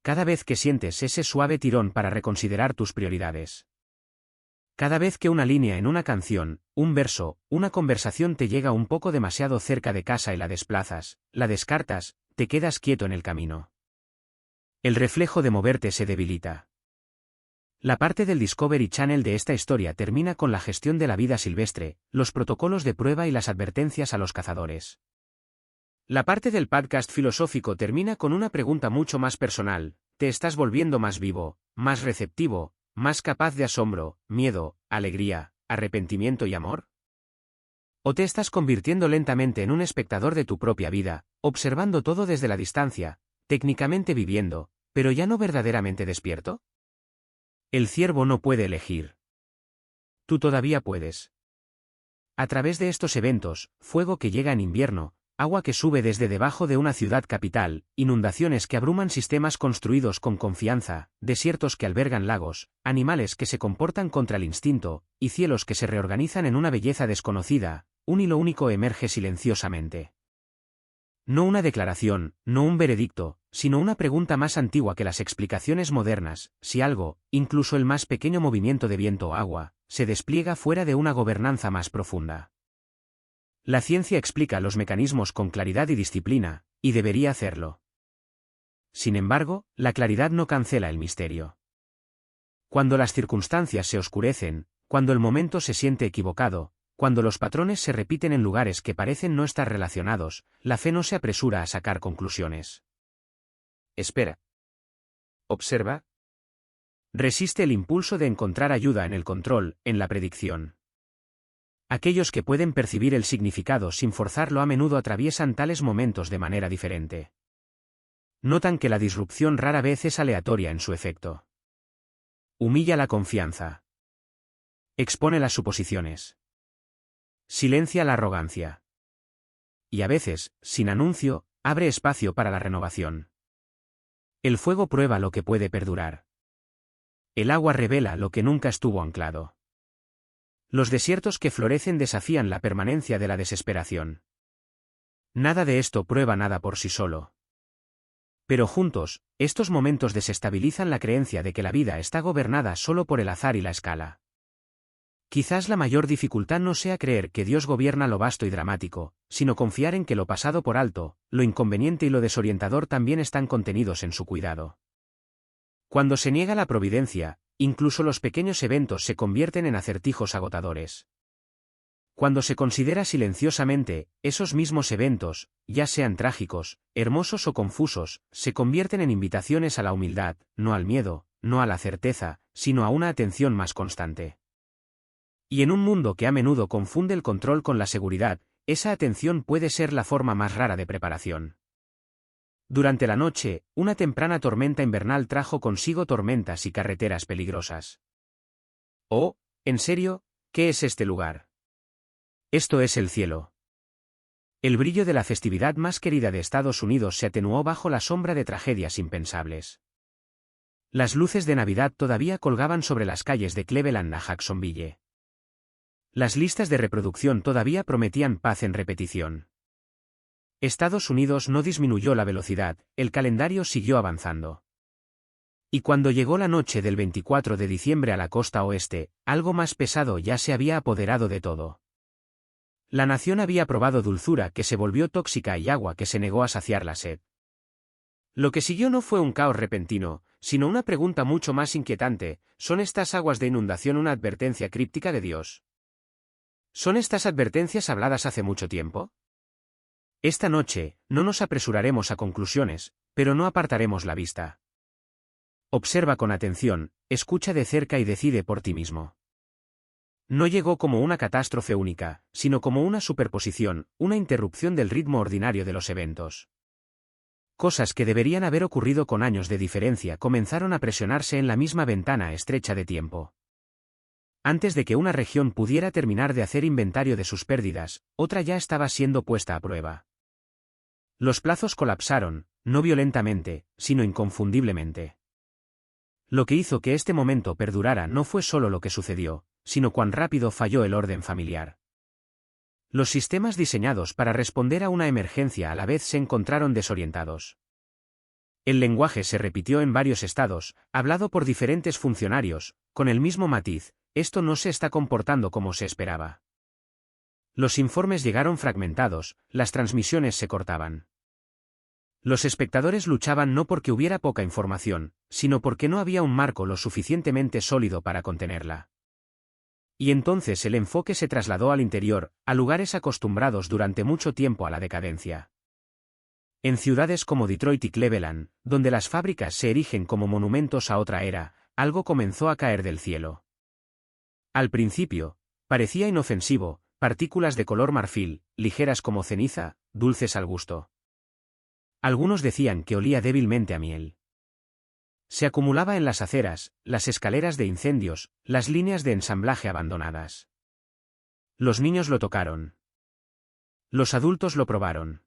Cada vez que sientes ese suave tirón para reconsiderar tus prioridades. Cada vez que una línea en una canción, un verso, una conversación te llega un poco demasiado cerca de casa y la desplazas, la descartas, te quedas quieto en el camino. El reflejo de moverte se debilita. La parte del Discovery Channel de esta historia termina con la gestión de la vida silvestre, los protocolos de prueba y las advertencias a los cazadores. La parte del podcast filosófico termina con una pregunta mucho más personal: ¿te estás volviendo más vivo, más receptivo, más capaz de asombro, miedo, alegría, arrepentimiento y amor? ¿O te estás convirtiendo lentamente en un espectador de tu propia vida, observando todo desde la distancia, técnicamente viviendo, pero ya no verdaderamente despierto? El ciervo no puede elegir. Tú todavía puedes. A través de estos eventos, fuego que llega en invierno, agua que sube desde debajo de una ciudad capital, inundaciones que abruman sistemas construidos con confianza, desiertos que albergan lagos, animales que se comportan contra el instinto, y cielos que se reorganizan en una belleza desconocida, un hilo único emerge silenciosamente. No una declaración, no un veredicto, sino una pregunta más antigua que las explicaciones modernas: si algo, incluso el más pequeño movimiento de viento o agua, se despliega fuera de una gobernanza más profunda. La ciencia explica los mecanismos con claridad y disciplina, y debería hacerlo. Sin embargo, la claridad no cancela el misterio. Cuando las circunstancias se oscurecen, cuando el momento se siente equivocado, cuando los patrones se repiten en lugares que parecen no estar relacionados, la fe no se apresura a sacar conclusiones. Espera. Observa. Resiste el impulso de encontrar ayuda en el control, en la predicción. Aquellos que pueden percibir el significado sin forzarlo a menudo atraviesan tales momentos de manera diferente. Notan que la disrupción rara vez es aleatoria en su efecto. Humilla la confianza. Expone las suposiciones. Silencia la arrogancia. Y a veces, sin anuncio, abre espacio para la renovación. El fuego prueba lo que puede perdurar. El agua revela lo que nunca estuvo anclado. Los desiertos que florecen desafían la permanencia de la desesperación. Nada de esto prueba nada por sí solo. Pero juntos, estos momentos desestabilizan la creencia de que la vida está gobernada solo por el azar y la escala. Quizás la mayor dificultad no sea creer que Dios gobierna lo vasto y dramático, sino confiar en que lo pasado por alto, lo inconveniente y lo desorientador también están contenidos en su cuidado. Cuando se niega la providencia, incluso los pequeños eventos se convierten en acertijos agotadores. Cuando se considera silenciosamente, esos mismos eventos, ya sean trágicos, hermosos o confusos, se convierten en invitaciones a la humildad, no al miedo, no a la certeza, sino a una atención más constante. Y en un mundo que a menudo confunde el control con la seguridad, esa atención puede ser la forma más rara de preparación. Durante la noche, una temprana tormenta invernal trajo consigo tormentas y carreteras peligrosas. Oh, ¿en serio? ¿Qué es este lugar? Esto es el cielo. El brillo de la festividad más querida de Estados Unidos se atenuó bajo la sombra de tragedias impensables. Las luces de Navidad todavía colgaban sobre las calles de Cleveland a Jacksonville. Las listas de reproducción todavía prometían paz en repetición. Estados Unidos no disminuyó la velocidad, el calendario siguió avanzando. Y cuando llegó la noche del 24 de diciembre a la costa oeste, algo más pesado ya se había apoderado de todo. La nación había probado dulzura que se volvió tóxica y agua que se negó a saciar la sed. Lo que siguió no fue un caos repentino, sino una pregunta mucho más inquietante: ¿son estas aguas de inundación una advertencia críptica de Dios? ¿Son estas advertencias habladas hace mucho tiempo? Esta noche, no nos apresuraremos a conclusiones, pero no apartaremos la vista. Observa con atención, escucha de cerca y decide por ti mismo. No llegó como una catástrofe única, sino como una superposición, una interrupción del ritmo ordinario de los eventos. Cosas que deberían haber ocurrido con años de diferencia comenzaron a presionarse en la misma ventana estrecha de tiempo. Antes de que una región pudiera terminar de hacer inventario de sus pérdidas, otra ya estaba siendo puesta a prueba. Los plazos colapsaron, no violentamente, sino inconfundiblemente. Lo que hizo que este momento perdurara no fue solo lo que sucedió, sino cuán rápido falló el orden familiar. Los sistemas diseñados para responder a una emergencia a la vez se encontraron desorientados. El lenguaje se repitió en varios estados, hablado por diferentes funcionarios, con el mismo matiz: esto no se está comportando como se esperaba. Los informes llegaron fragmentados, las transmisiones se cortaban. Los espectadores luchaban no porque hubiera poca información, sino porque no había un marco lo suficientemente sólido para contenerla. Y entonces el enfoque se trasladó al interior, a lugares acostumbrados durante mucho tiempo a la decadencia. En ciudades como Detroit y Cleveland, donde las fábricas se erigen como monumentos a otra era, algo comenzó a caer del cielo. Al principio, parecía inofensivo: partículas de color marfil, ligeras como ceniza, dulces al gusto. Algunos decían que olía débilmente a miel. Se acumulaba en las aceras, las escaleras de incendios, las líneas de ensamblaje abandonadas. Los niños lo tocaron. Los adultos lo probaron.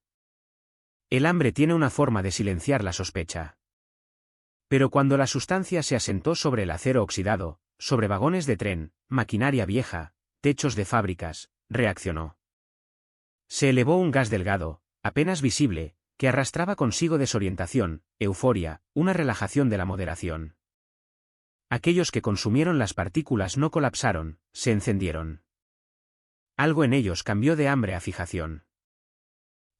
El hambre tiene una forma de silenciar la sospecha. Pero cuando la sustancia se asentó sobre el acero oxidado, sobre vagones de tren, maquinaria vieja, techos de fábricas, reaccionó. Se elevó un gas delgado, apenas visible, que arrastraba consigo desorientación, euforia, una relajación de la moderación. Aquellos que consumieron las partículas no colapsaron, se encendieron. Algo en ellos cambió de hambre a fijación.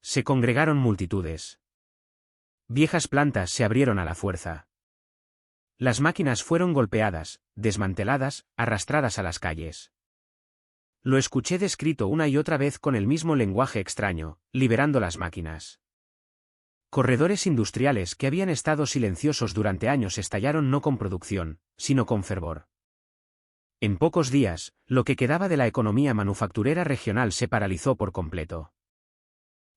Se congregaron multitudes. Viejas plantas se abrieron a la fuerza. Las máquinas fueron golpeadas, desmanteladas, arrastradas a las calles. Lo escuché descrito una y otra vez con el mismo lenguaje extraño, liberando las máquinas. Corredores industriales que habían estado silenciosos durante años estallaron no con producción, sino con fervor. En pocos días, lo que quedaba de la economía manufacturera regional se paralizó por completo.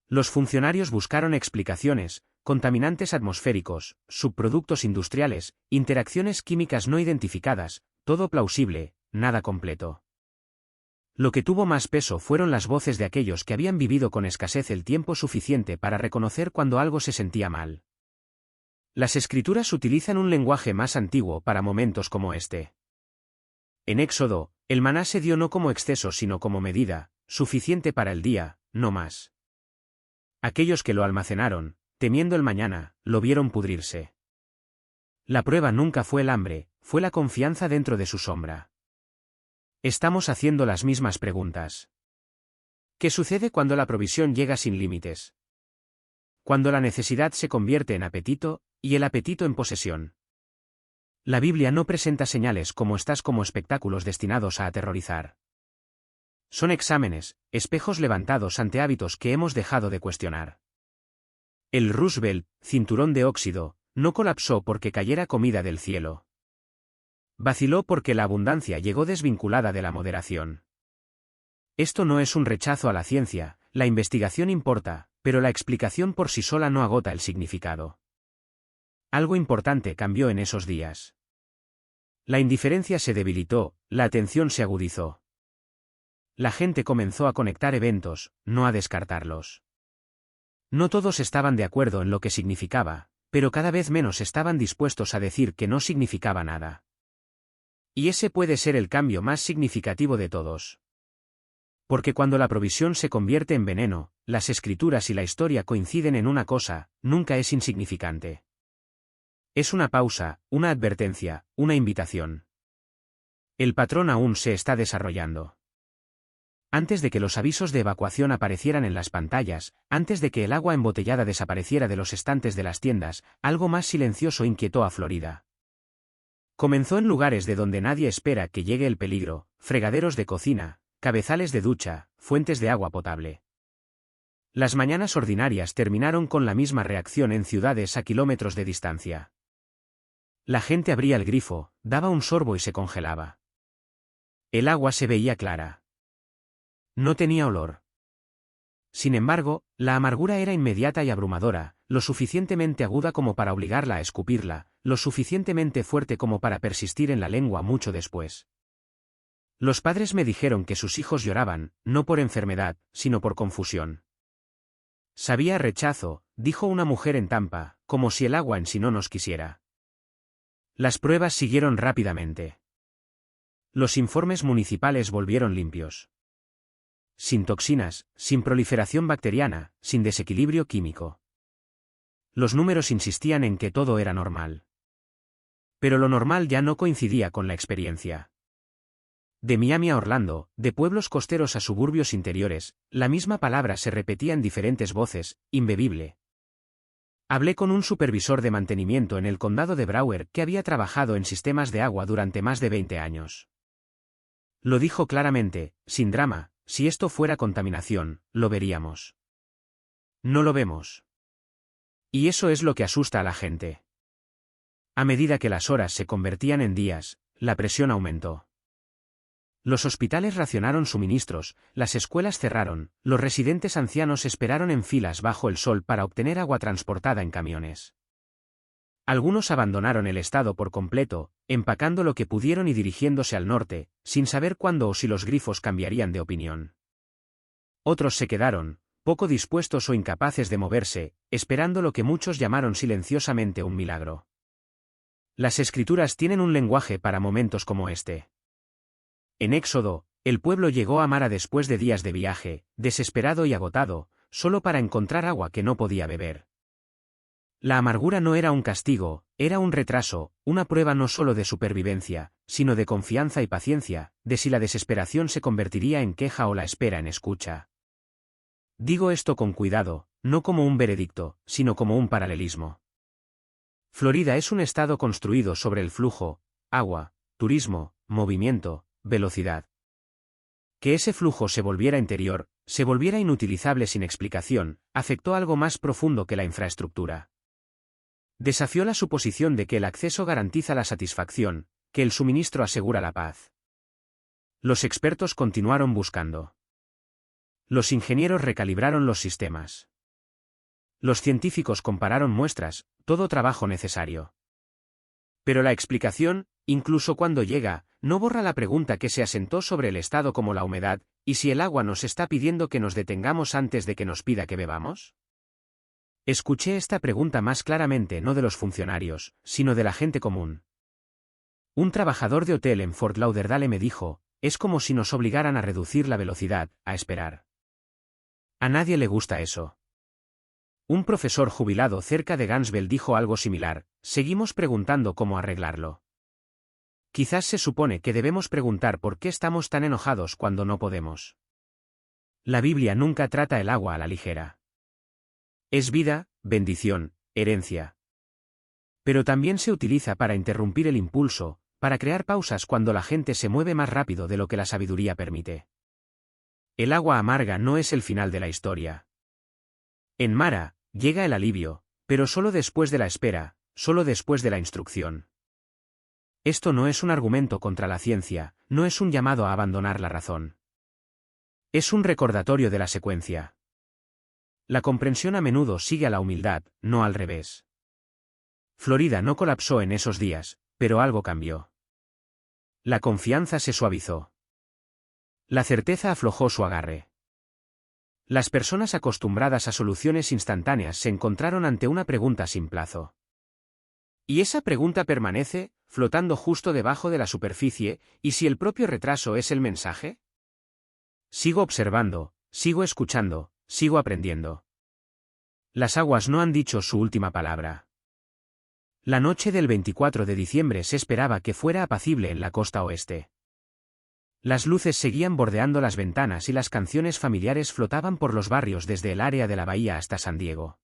Los funcionarios buscaron explicaciones: contaminantes atmosféricos, subproductos industriales, interacciones químicas no identificadas, todo plausible, nada completo. Lo que tuvo más peso fueron las voces de aquellos que habían vivido con escasez el tiempo suficiente para reconocer cuando algo se sentía mal. Las Escrituras utilizan un lenguaje más antiguo para momentos como este. En Éxodo, el maná se dio no como exceso sino como medida, suficiente para el día, no más. Aquellos que lo almacenaron, temiendo el mañana, lo vieron pudrirse. La prueba nunca fue el hambre, fue la confianza dentro de su sombra. Estamos haciendo las mismas preguntas. ¿Qué sucede cuando la provisión llega sin límites? Cuando la necesidad se convierte en apetito, y el apetito en posesión. La Biblia no presenta señales como estas como espectáculos destinados a aterrorizar. Son exámenes, espejos levantados ante hábitos que hemos dejado de cuestionar. El Roosevelt, cinturón de óxido, no colapsó porque cayera comida del cielo. Vaciló porque la abundancia llegó desvinculada de la moderación. Esto no es un rechazo a la ciencia, la investigación importa, pero la explicación por sí sola no agota el significado. Algo importante cambió en esos días. La indiferencia se debilitó, la atención se agudizó. La gente comenzó a conectar eventos, no a descartarlos. No todos estaban de acuerdo en lo que significaba, pero cada vez menos estaban dispuestos a decir que no significaba nada. Y ese puede ser el cambio más significativo de todos. Porque cuando la provisión se convierte en veneno, las Escrituras y la historia coinciden en una cosa: nunca es insignificante. Es una pausa, una advertencia, una invitación. El patrón aún se está desarrollando. Antes de que los avisos de evacuación aparecieran en las pantallas, antes de que el agua embotellada desapareciera de los estantes de las tiendas, algo más silencioso inquietó a Florida. Comenzó en lugares de donde nadie espera que llegue el peligro: fregaderos de cocina, cabezales de ducha, fuentes de agua potable. Las mañanas ordinarias terminaron con la misma reacción en ciudades a kilómetros de distancia. La gente abría el grifo, daba un sorbo y se congelaba. El agua se veía clara. No tenía olor. Sin embargo, la amargura era inmediata y abrumadora, lo suficientemente aguda como para obligarla a escupirla, lo suficientemente fuerte como para persistir en la lengua mucho después. Los padres me dijeron que sus hijos lloraban, no por enfermedad, sino por confusión. Sabía rechazo, dijo una mujer en Tampa, como si el agua en sí no nos quisiera. Las pruebas siguieron rápidamente. Los informes municipales volvieron limpios. Sin toxinas, sin proliferación bacteriana, sin desequilibrio químico. Los números insistían en que todo era normal. Pero lo normal ya no coincidía con la experiencia. De Miami a Orlando, de pueblos costeros a suburbios interiores, la misma palabra se repetía en diferentes voces: imbebible. Hablé con un supervisor de mantenimiento en el condado de Broward que había trabajado en sistemas de agua durante más de 20 años. Lo dijo claramente, sin drama: si esto fuera contaminación, lo veríamos. No lo vemos. Y eso es lo que asusta a la gente. A medida que las horas se convertían en días, la presión aumentó. Los hospitales racionaron suministros, las escuelas cerraron, los residentes ancianos esperaron en filas bajo el sol para obtener agua transportada en camiones. Algunos abandonaron el estado por completo, empacando lo que pudieron y dirigiéndose al norte, sin saber cuándo o si los grifos cambiarían de opinión. Otros se quedaron, poco dispuestos o incapaces de moverse, esperando lo que muchos llamaron silenciosamente un milagro. Las Escrituras tienen un lenguaje para momentos como este. En Éxodo, el pueblo llegó a Mara después de días de viaje, desesperado y agotado, solo para encontrar agua que no podía beber. La amargura no era un castigo, era un retraso, una prueba no solo de supervivencia, sino de confianza y paciencia, de si la desesperación se convertiría en queja o la espera en escucha. Digo esto con cuidado, no como un veredicto, sino como un paralelismo. Florida es un estado construido sobre el flujo, agua, turismo, movimiento, velocidad. Que ese flujo se volviera interior, se volviera inutilizable sin explicación, afectó algo más profundo que la infraestructura. Desafió la suposición de que el acceso garantiza la satisfacción, que el suministro asegura la paz. Los expertos continuaron buscando. Los ingenieros recalibraron los sistemas. Los científicos compararon muestras, todo trabajo necesario. Pero la explicación, incluso cuando llega, no borra la pregunta que se asentó sobre el estado como la humedad, ¿y si el agua nos está pidiendo que nos detengamos antes de que nos pida que bebamos? Escuché esta pregunta más claramente no de los funcionarios, sino de la gente común. Un trabajador de hotel en Fort Lauderdale me dijo, es como si nos obligaran a reducir la velocidad, a esperar. A nadie le gusta eso. Un profesor jubilado cerca de Gainesville dijo algo similar, seguimos preguntando cómo arreglarlo. Quizás se supone que debemos preguntar por qué estamos tan enojados cuando no podemos. La Biblia nunca trata el agua a la ligera. Es vida, bendición, herencia. Pero también se utiliza para interrumpir el impulso, para crear pausas cuando la gente se mueve más rápido de lo que la sabiduría permite. El agua amarga no es el final de la historia. En Mara, llega el alivio, pero solo después de la espera, solo después de la instrucción. Esto no es un argumento contra la ciencia, no es un llamado a abandonar la razón. Es un recordatorio de la secuencia. La comprensión a menudo sigue a la humildad, no al revés. Florida no colapsó en esos días, pero algo cambió. La confianza se suavizó. La certeza aflojó su agarre. Las personas acostumbradas a soluciones instantáneas se encontraron ante una pregunta sin plazo. ¿Y esa pregunta permanece, flotando justo debajo de la superficie, y si el propio retraso es el mensaje? Sigo observando, sigo escuchando, sigo aprendiendo. Las aguas no han dicho su última palabra. La noche del 24 de diciembre se esperaba que fuera apacible en la costa oeste. Las luces seguían bordeando las ventanas y las canciones familiares flotaban por los barrios desde el área de la bahía hasta San Diego.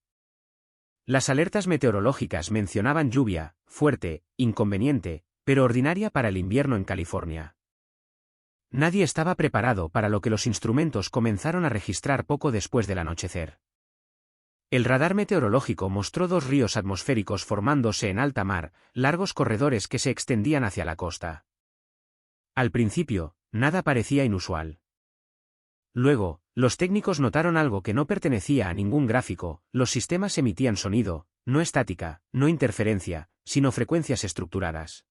Las alertas meteorológicas mencionaban lluvia, fuerte, inconveniente, pero ordinaria para el invierno en California. Nadie estaba preparado para lo que los instrumentos comenzaron a registrar poco después del anochecer. El radar meteorológico mostró 2 ríos atmosféricos formándose en alta mar, largos corredores que se extendían hacia la costa. Al principio, nada parecía inusual. Luego, los técnicos notaron algo que no pertenecía a ningún gráfico, los sistemas emitían sonido, no estática, no interferencia, sino frecuencias estructuradas.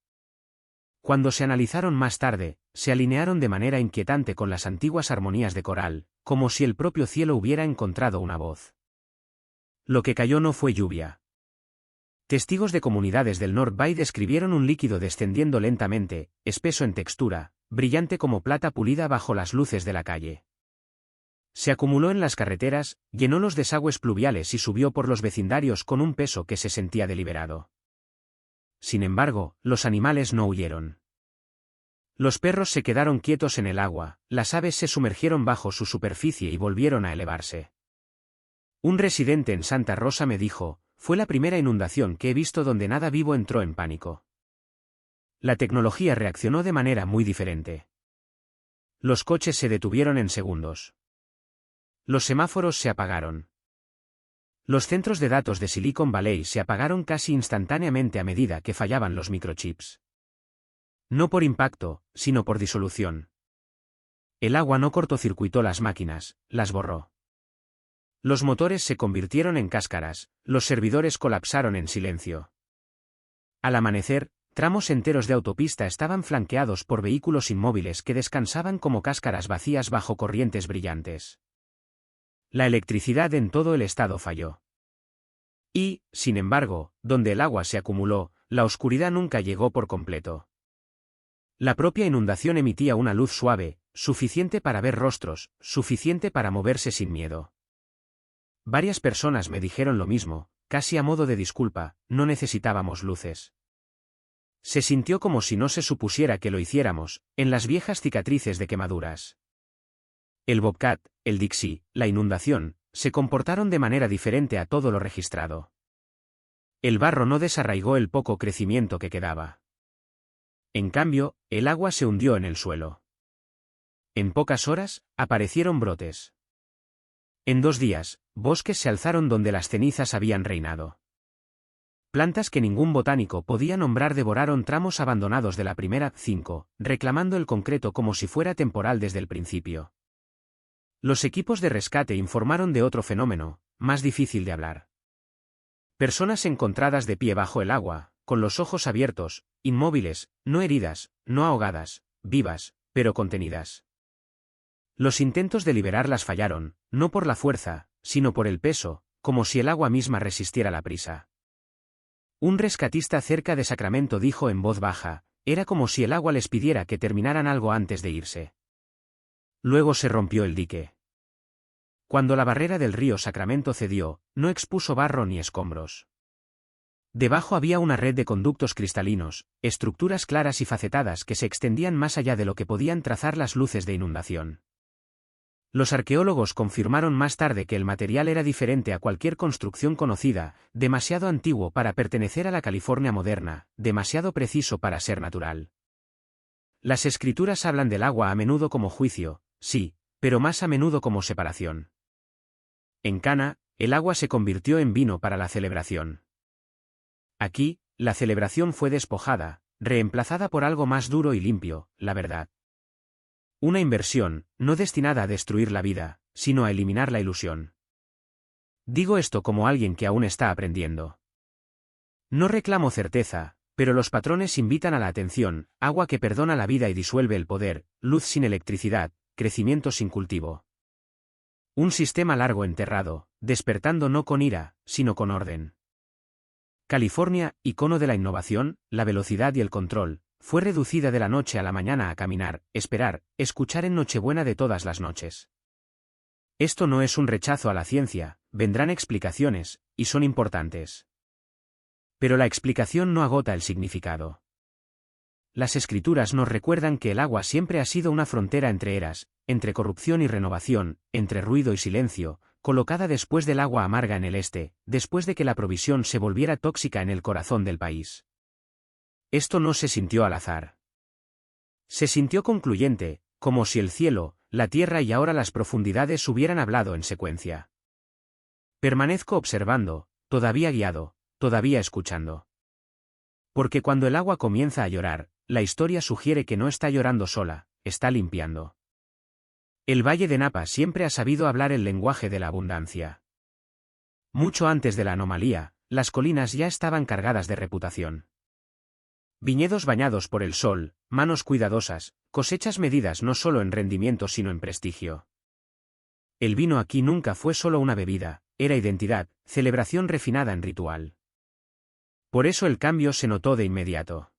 Cuando se analizaron más tarde, se alinearon de manera inquietante con las antiguas armonías de coral, como si el propio cielo hubiera encontrado una voz. Lo que cayó no fue lluvia. Testigos de comunidades del North Bay describieron un líquido descendiendo lentamente, espeso en textura, brillante como plata pulida bajo las luces de la calle. Se acumuló en las carreteras, llenó los desagües pluviales y subió por los vecindarios con un peso que se sentía deliberado. Sin embargo, los animales no huyeron. Los perros se quedaron quietos en el agua, las aves se sumergieron bajo su superficie y volvieron a elevarse. Un residente en Santa Rosa me dijo, fue la primera inundación que he visto donde nada vivo entró en pánico. La tecnología reaccionó de manera muy diferente. Los coches se detuvieron en segundos. Los semáforos se apagaron. Los centros de datos de Silicon Valley se apagaron casi instantáneamente a medida que fallaban los microchips. No por impacto, sino por disolución. El agua no cortocircuitó las máquinas, las borró. Los motores se convirtieron en cáscaras, los servidores colapsaron en silencio. Al amanecer, tramos enteros de autopista estaban flanqueados por vehículos inmóviles que descansaban como cáscaras vacías bajo corrientes brillantes. La electricidad en todo el estado falló. Y, sin embargo, donde el agua se acumuló, la oscuridad nunca llegó por completo. La propia inundación emitía una luz suave, suficiente para ver rostros, suficiente para moverse sin miedo. Varias personas me dijeron lo mismo, casi a modo de disculpa, no necesitábamos luces. Se sintió como si no se supusiera que lo hiciéramos, en las viejas cicatrices de quemaduras. El Bobcat, el Dixie, la inundación, se comportaron de manera diferente a todo lo registrado. El barro no desarraigó el poco crecimiento que quedaba. En cambio, el agua se hundió en el suelo. En pocas horas, aparecieron brotes. En 2 días, bosques se alzaron donde las cenizas habían reinado. Plantas que ningún botánico podía nombrar devoraron tramos abandonados de la primera 5, reclamando el concreto como si fuera temporal desde el principio. Los equipos de rescate informaron de otro fenómeno, más difícil de hablar. Personas encontradas de pie bajo el agua, con los ojos abiertos, inmóviles, no heridas, no ahogadas, vivas, pero contenidas. Los intentos de liberarlas fallaron, no por la fuerza, sino por el peso, como si el agua misma resistiera la prisa. Un rescatista cerca de Sacramento dijo en voz baja, era como si el agua les pidiera que terminaran algo antes de irse. Luego se rompió el dique. Cuando la barrera del río Sacramento cedió, no expuso barro ni escombros. Debajo había una red de conductos cristalinos, estructuras claras y facetadas que se extendían más allá de lo que podían trazar las luces de inundación. Los arqueólogos confirmaron más tarde que el material era diferente a cualquier construcción conocida, demasiado antiguo para pertenecer a la California moderna, demasiado preciso para ser natural. Las escrituras hablan del agua a menudo como juicio, sí, pero más a menudo como separación. En Cana, el agua se convirtió en vino para la celebración. Aquí, la celebración fue despojada, reemplazada por algo más duro y limpio, la verdad. Una inversión, no destinada a destruir la vida, sino a eliminar la ilusión. Digo esto como alguien que aún está aprendiendo. No reclamo certeza, pero los patrones invitan a la atención, agua que perdona la vida y disuelve el poder, luz sin electricidad, crecimiento sin cultivo. Un sistema largo enterrado, despertando no con ira, sino con orden. California, icono de la innovación, la velocidad y el control, fue reducida de la noche a la mañana a caminar, esperar, escuchar en Nochebuena de todas las noches. Esto no es un rechazo a la ciencia, vendrán explicaciones, y son importantes. Pero la explicación no agota el significado. Las escrituras nos recuerdan que el agua siempre ha sido una frontera entre eras, entre corrupción y renovación, entre ruido y silencio, colocada después del agua amarga en el este, después de que la provisión se volviera tóxica en el corazón del país. Esto no se sintió al azar. Se sintió concluyente, como si el cielo, la tierra y ahora las profundidades hubieran hablado en secuencia. Permanezco observando, todavía guiado, todavía escuchando. Porque cuando el agua comienza a llorar, la historia sugiere que no está llorando sola, está limpiando. El Valle de Napa siempre ha sabido hablar el lenguaje de la abundancia. Mucho antes de la anomalía, las colinas ya estaban cargadas de reputación. Viñedos bañados por el sol, manos cuidadosas, cosechas medidas no solo en rendimiento sino en prestigio. El vino aquí nunca fue solo una bebida, era identidad, celebración refinada en ritual. Por eso el cambio se notó de inmediato.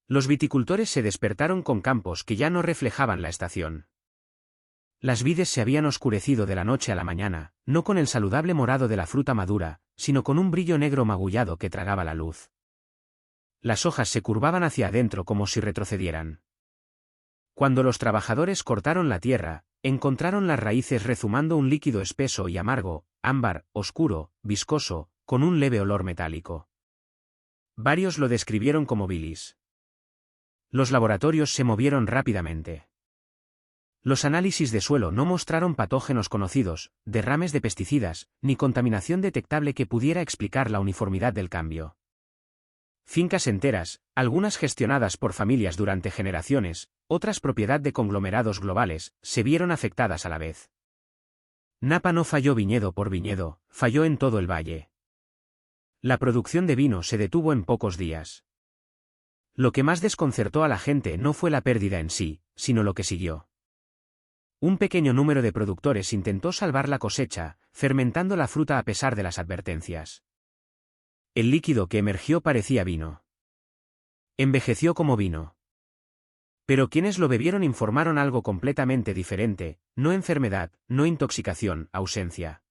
Los viticultores se despertaron con campos que ya no reflejaban la estación. Las vides se habían oscurecido de la noche a la mañana, no con el saludable morado de la fruta madura, sino con un brillo negro magullado que tragaba la luz. Las hojas se curvaban hacia adentro como si retrocedieran. Cuando los trabajadores cortaron la tierra, encontraron las raíces rezumando un líquido espeso y amargo, ámbar, oscuro, viscoso, con un leve olor metálico. Varios lo describieron como bilis. Los laboratorios se movieron rápidamente. Los análisis de suelo no mostraron patógenos conocidos, derrames de pesticidas, ni contaminación detectable que pudiera explicar la uniformidad del cambio. Fincas enteras, algunas gestionadas por familias durante generaciones, otras propiedad de conglomerados globales, se vieron afectadas a la vez. Napa no falló viñedo por viñedo, falló en todo el valle. La producción de vino se detuvo en pocos días. Lo que más desconcertó a la gente no fue la pérdida en sí, sino lo que siguió. Un pequeño número de productores intentó salvar la cosecha, fermentando la fruta a pesar de las advertencias. El líquido que emergió parecía vino. Envejeció como vino. Pero quienes lo bebieron informaron algo completamente diferente, no enfermedad, no intoxicación, ausencia.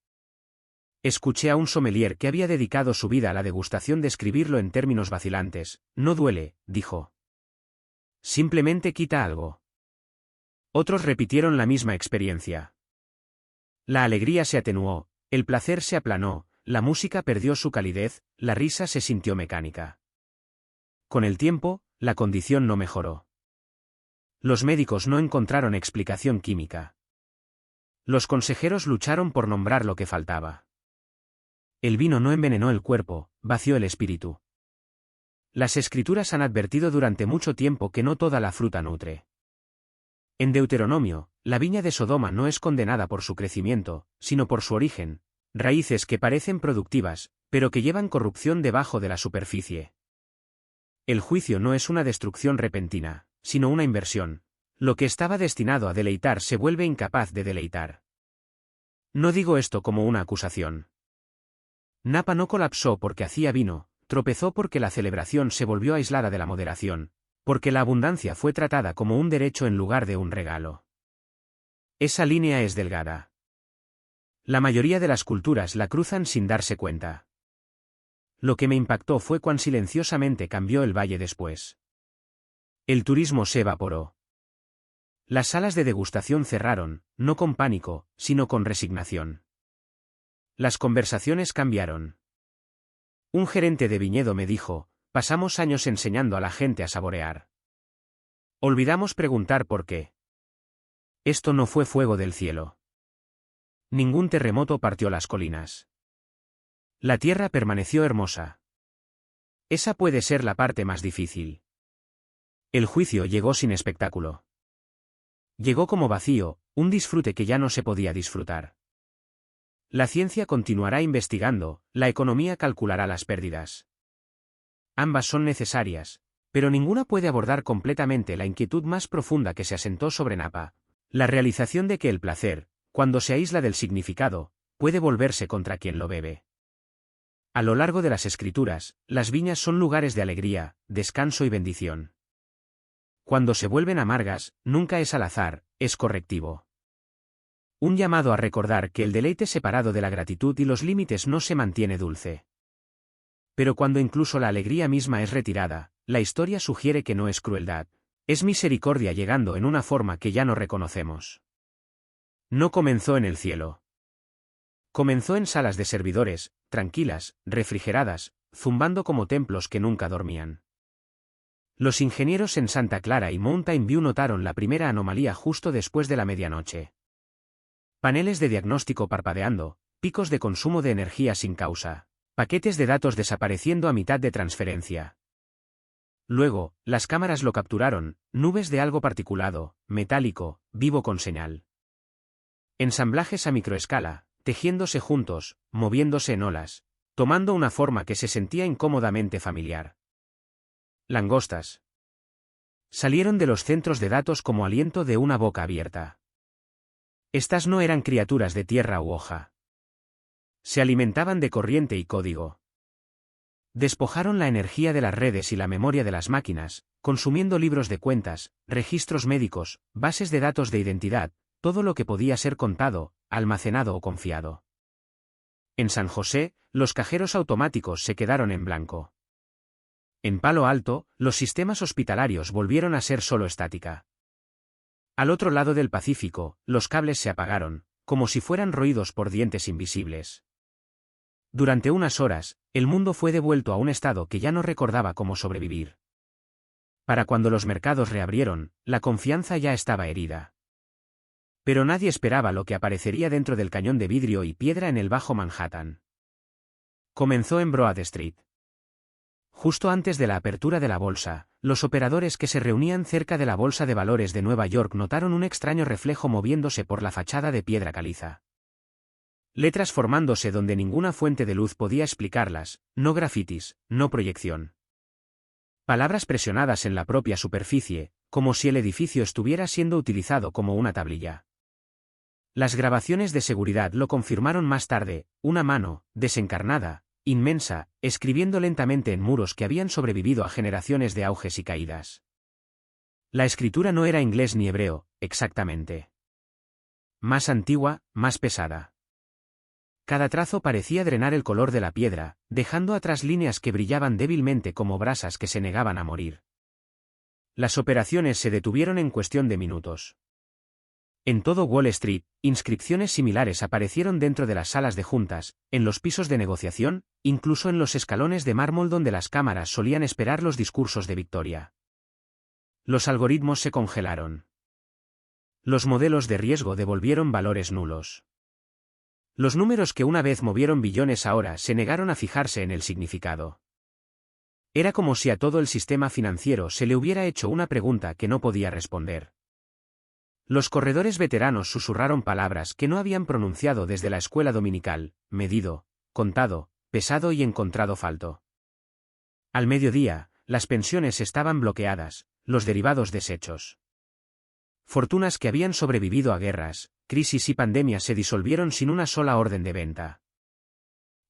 Escuché a un sommelier que había dedicado su vida a la degustación describirlo en términos vacilantes. No duele, dijo. Simplemente quita algo. Otros repitieron la misma experiencia. La alegría se atenuó, el placer se aplanó, la música perdió su calidez, la risa se sintió mecánica. Con el tiempo, la condición no mejoró. Los médicos no encontraron explicación química. Los consejeros lucharon por nombrar lo que faltaba. El vino no envenenó el cuerpo, vació el espíritu. Las escrituras han advertido durante mucho tiempo que no toda la fruta nutre. En Deuteronomio, la viña de Sodoma no es condenada por su crecimiento, sino por su origen, raíces que parecen productivas, pero que llevan corrupción debajo de la superficie. El juicio no es una destrucción repentina, sino una inversión. Lo que estaba destinado a deleitar se vuelve incapaz de deleitar. No digo esto como una acusación. Napa no colapsó porque hacía vino, tropezó porque la celebración se volvió aislada de la moderación, porque la abundancia fue tratada como un derecho en lugar de un regalo. Esa línea es delgada. La mayoría de las culturas la cruzan sin darse cuenta. Lo que me impactó fue cuán silenciosamente cambió el valle después. El turismo se evaporó. Las salas de degustación cerraron, no con pánico, sino con resignación. Las conversaciones cambiaron. Un gerente de viñedo me dijo, pasamos años enseñando a la gente a saborear. Olvidamos preguntar por qué. Esto no fue fuego del cielo. Ningún terremoto partió las colinas. La tierra permaneció hermosa. Esa puede ser la parte más difícil. El juicio llegó sin espectáculo. Llegó como vacío, un disfrute que ya no se podía disfrutar. La ciencia continuará investigando, la economía calculará las pérdidas. Ambas son necesarias, pero ninguna puede abordar completamente la inquietud más profunda que se asentó sobre Napa, la realización de que el placer, cuando se aísla del significado, puede volverse contra quien lo bebe. A lo largo de las escrituras, las viñas son lugares de alegría, descanso y bendición. Cuando se vuelven amargas, nunca es al azar, es correctivo. Un llamado a recordar que el deleite separado de la gratitud y los límites no se mantiene dulce. Pero cuando incluso la alegría misma es retirada, la historia sugiere que no es crueldad, es misericordia llegando en una forma que ya no reconocemos. No comenzó en el cielo. Comenzó en salas de servidores, tranquilas, refrigeradas, zumbando como templos que nunca dormían. Los ingenieros en Santa Clara y Mountain View notaron la primera anomalía justo después de la medianoche. Paneles de diagnóstico parpadeando, picos de consumo de energía sin causa, paquetes de datos desapareciendo a mitad de transferencia. Luego, las cámaras lo capturaron, nubes de algo particulado, metálico, vivo con señal. Ensamblajes a microescala, tejiéndose juntos, moviéndose en olas, tomando una forma que se sentía incómodamente familiar. Langostas. Salieron de los centros de datos como aliento de una boca abierta. Estas no eran criaturas de tierra u hoja. Se alimentaban de corriente y código. Despojaron la energía de las redes y la memoria de las máquinas, consumiendo libros de cuentas, registros médicos, bases de datos de identidad, todo lo que podía ser contado, almacenado o confiado. En San José, los cajeros automáticos se quedaron en blanco. En Palo Alto, los sistemas hospitalarios volvieron a ser solo estática. Al otro lado del Pacífico, los cables se apagaron, como si fueran roídos por dientes invisibles. Durante unas horas, el mundo fue devuelto a un estado que ya no recordaba cómo sobrevivir. Para cuando los mercados reabrieron, la confianza ya estaba herida. Pero nadie esperaba lo que aparecería dentro del cañón de vidrio y piedra en el Bajo Manhattan. Comenzó en Broad Street. Justo antes de la apertura de la bolsa, los operadores que se reunían cerca de la Bolsa de Valores de Nueva York notaron un extraño reflejo moviéndose por la fachada de piedra caliza. Letras formándose donde ninguna fuente de luz podía explicarlas, no grafitis, no proyección. Palabras presionadas en la propia superficie, como si el edificio estuviera siendo utilizado como una tablilla. Las grabaciones de seguridad lo confirmaron más tarde, una mano, desencarnada, inmensa, escribiendo lentamente en muros que habían sobrevivido a generaciones de auges y caídas. La escritura no era inglés ni hebreo, exactamente. Más antigua, más pesada. Cada trazo parecía drenar el color de la piedra, dejando atrás líneas que brillaban débilmente como brasas que se negaban a morir. Las operaciones se detuvieron en cuestión de minutos. En todo Wall Street, inscripciones similares aparecieron dentro de las salas de juntas, en los pisos de negociación, incluso en los escalones de mármol donde las cámaras solían esperar los discursos de victoria. Los algoritmos se congelaron. Los modelos de riesgo devolvieron valores nulos. Los números que una vez movieron billones ahora se negaron a fijarse en el significado. Era como si a todo el sistema financiero se le hubiera hecho una pregunta que no podía responder. Los corredores veteranos susurraron palabras que no habían pronunciado desde la escuela dominical: medido, contado, pesado y encontrado falto. Al mediodía, las pensiones estaban bloqueadas, los derivados deshechos. Fortunas que habían sobrevivido a guerras, crisis y pandemias se disolvieron sin una sola orden de venta.